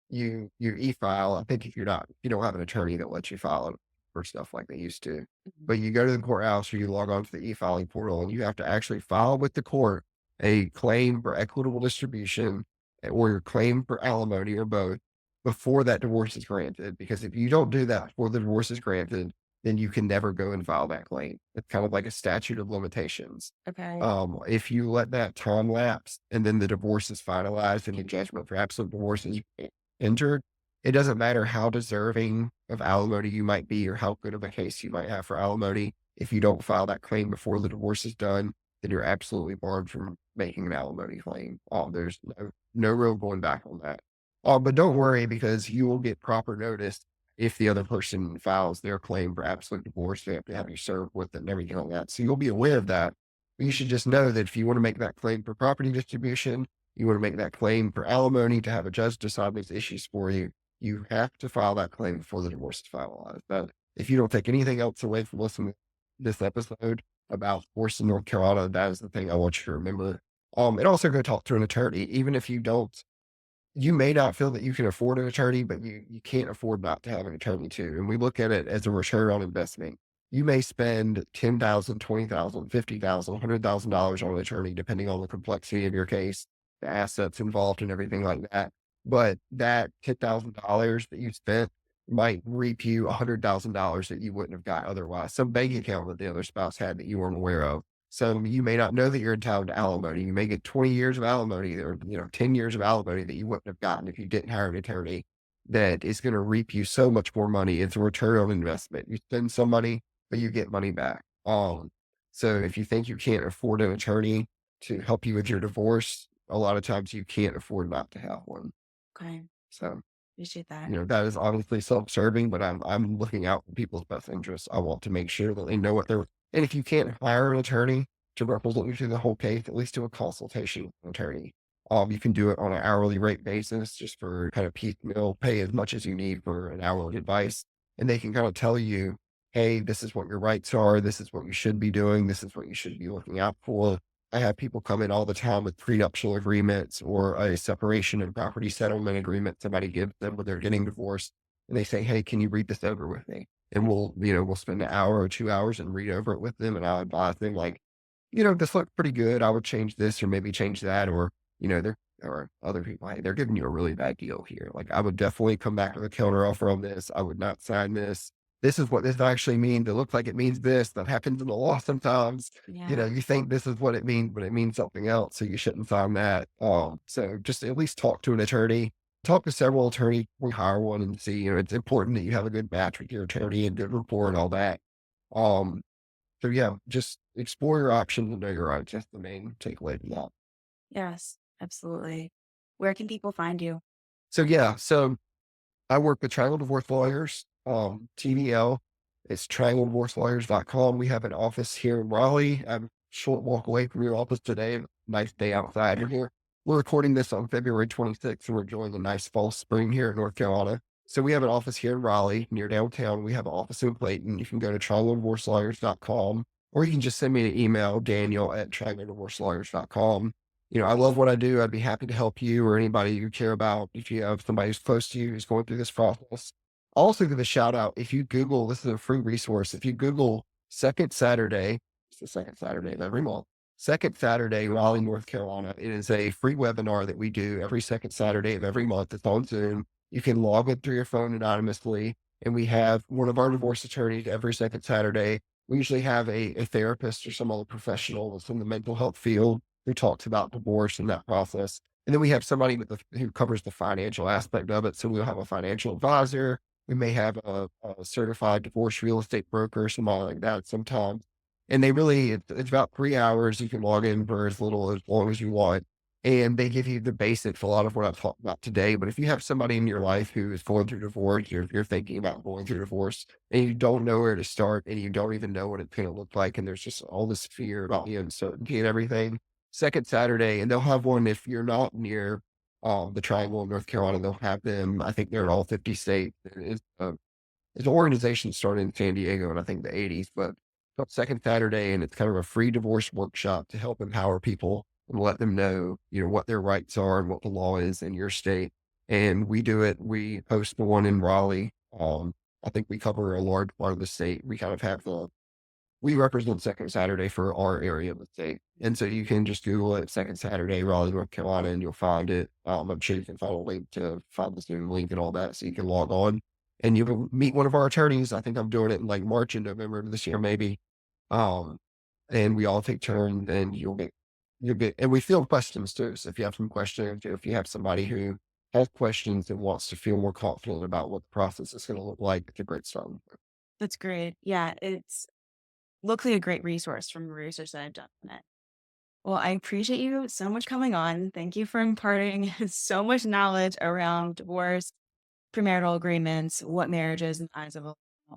you e-file. I think if you don't have an attorney that lets you file it for stuff like they used to. Mhm. But you go to the courthouse or you log on to the e-filing portal and you have to actually file with the court a claim for equitable distribution or your claim for alimony or both before that divorce is granted. Because if you don't do that before the divorce is granted, then you can never go and file that claim. It's kind of like a statute of limitations. Okay. If you let that time lapse and then the divorce is finalized and the judgment for absolute divorce is injured, it doesn't matter how deserving of alimony you might be or how good of a case you might have for alimony. If you don't file that claim before the divorce is done, then you're absolutely barred from making an alimony claim. There's no real going back on that. But don't worry because you will get proper notice if the other person files their claim for absolute divorce. They have to have you served with it and everything like that. So you'll be aware of that. But you should just know that if you want to make that claim for property distribution, you want to make that claim for alimony to have a judge decide these issues for you, you have to file that claim before the divorce is finalized. But if you don't take anything else away from listening to this episode about divorce in North Carolina, that is the thing I want you to remember. And also go talk to an attorney, even if you don't you may not feel that you can afford an attorney, but you can't afford not to have an attorney too. And we look at it as a return on investment. You may spend 10,000, 20,000, 50,000, $100,000 on an attorney, depending on the complexity of your case, the assets involved and everything like that. But that $10,000 that you spent might reap you $100,000 that you wouldn't have got otherwise. Some bank account that the other spouse had that you weren't aware of. So you may not know that you're entitled to alimony. You may get 20 years of alimony or, 10 years of alimony that you wouldn't have gotten if you didn't hire an attorney that is going to reap you so much more money. It's a return on investment. You spend some money, but you get money back. So if you think you can't afford an attorney to help you with your divorce, a lot of times you can't afford not to have one. Okay. So Appreciate that. that is obviously self-serving, but I'm looking out for people's best interests. I want to make sure that they know what they're and if you can't hire an attorney to represent you through the whole case, at least do a consultation with an attorney. You can do it on an hourly rate basis just for kind of piecemeal, pay as much as you need for an hourly advice. And they can kind of tell you, hey, this is what your rights are. This is what you should be doing. This is what you should be looking out for. I have people come in all the time with prenuptial agreements or a separation and property settlement agreement somebody gives them when they're getting divorced. And they say, hey, can you read this over with me? And we'll spend an hour or 2 hours and read over it with them. And I'll advise them like, this looks pretty good. I would change this or maybe change that. Or, there or other people, hey, they're giving you a really bad deal here. Like I would definitely come back with a counter offer on this. I would not sign this. This is what this actually means. It looks like it means this. That happens in the law sometimes. Yeah. You think this is what it means, but it means something else. So you shouldn't sign that. So just at least talk to an attorney, talk to several attorneys, we hire one and see, it's important that you have a good match with your attorney and good rapport and all that. Um, so yeah, just explore your options and know your rights. That's the main takeaway from that. Yes, absolutely. Where can people find you? So yeah, so I work with Triangle Divorce Lawyers, TDL. It's triangledivorcelawyers.com. We have an office here in Raleigh. I'm a short walk away from your office today. Nice day outside in here. We're recording this on February 26th, and we're enjoying a nice fall spring here in North Carolina. So we have an office here in Raleigh near downtown. We have an office in Clayton. You can go to triangledivorcelawyers.com, or you can just send me an email, Daniel@triangledivorcelawyers.com. I love what I do. I'd be happy to help you or anybody you care about. If you have somebody who's close to you who's going through this process, Also give a shout out if you Google, this is a free resource. If you Google second Saturday, it's the second Saturday of every month, second Saturday, Raleigh, North Carolina. It is a free webinar that we do every second Saturday of every month. It's on Zoom. You can log in through your phone anonymously. And we have one of our divorce attorneys every second Saturday. We usually have a therapist or some other professional that's in the mental health field who talks about divorce and that process. And then we have somebody who covers the financial aspect of it. So we'll have a financial advisor, we may have a certified divorce real estate broker, somebody like that sometimes. And they really, it's about 3 hours. You can log in for as little as long as you want. And they give you the basics, a lot of what I've talked about today. But if you have somebody in your life who is going through divorce, you're thinking about going through divorce and you don't know where to start and you don't even know what it's going to look like. And there's just all this fear about the uncertainty and everything. Second Saturday, and they'll have one if you're not near the Triangle in North Carolina, they'll have them. I think they're in all 50 states. It's an organization started in San Diego in I think the 80s, but it's second Saturday, and it's kind of a free divorce workshop to help empower people and let them know, what their rights are and what the law is in your state. And we do it. We host the one in Raleigh. I think we cover a large part of the state. We kind of have we represent Second Saturday for our area of the state. And so you can just Google it, Second Saturday, Raleigh, North Carolina, and you'll find it. I'm sure you can find a link to find the Zoom link and all that so you can log on and you can meet one of our attorneys. I think I'm doing it in like March and November of this year, maybe. Um, and we all take turns and and we field questions too. So if you have some questions, if you have somebody who has questions and wants to feel more confident about what the process is going to look like, it's a great start. That's great. Yeah, it's looks like a great resource from the research that I've done on it. Well, I appreciate you so much coming on. Thank you for imparting so much knowledge around divorce, premarital agreements, what marriage is in the eyes of a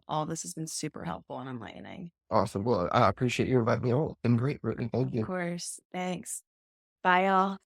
all this has been super helpful and enlightening. Awesome. Well, I appreciate you inviting me on. It's been great, Brittany. Thank Of you. course. Thanks. Bye, all.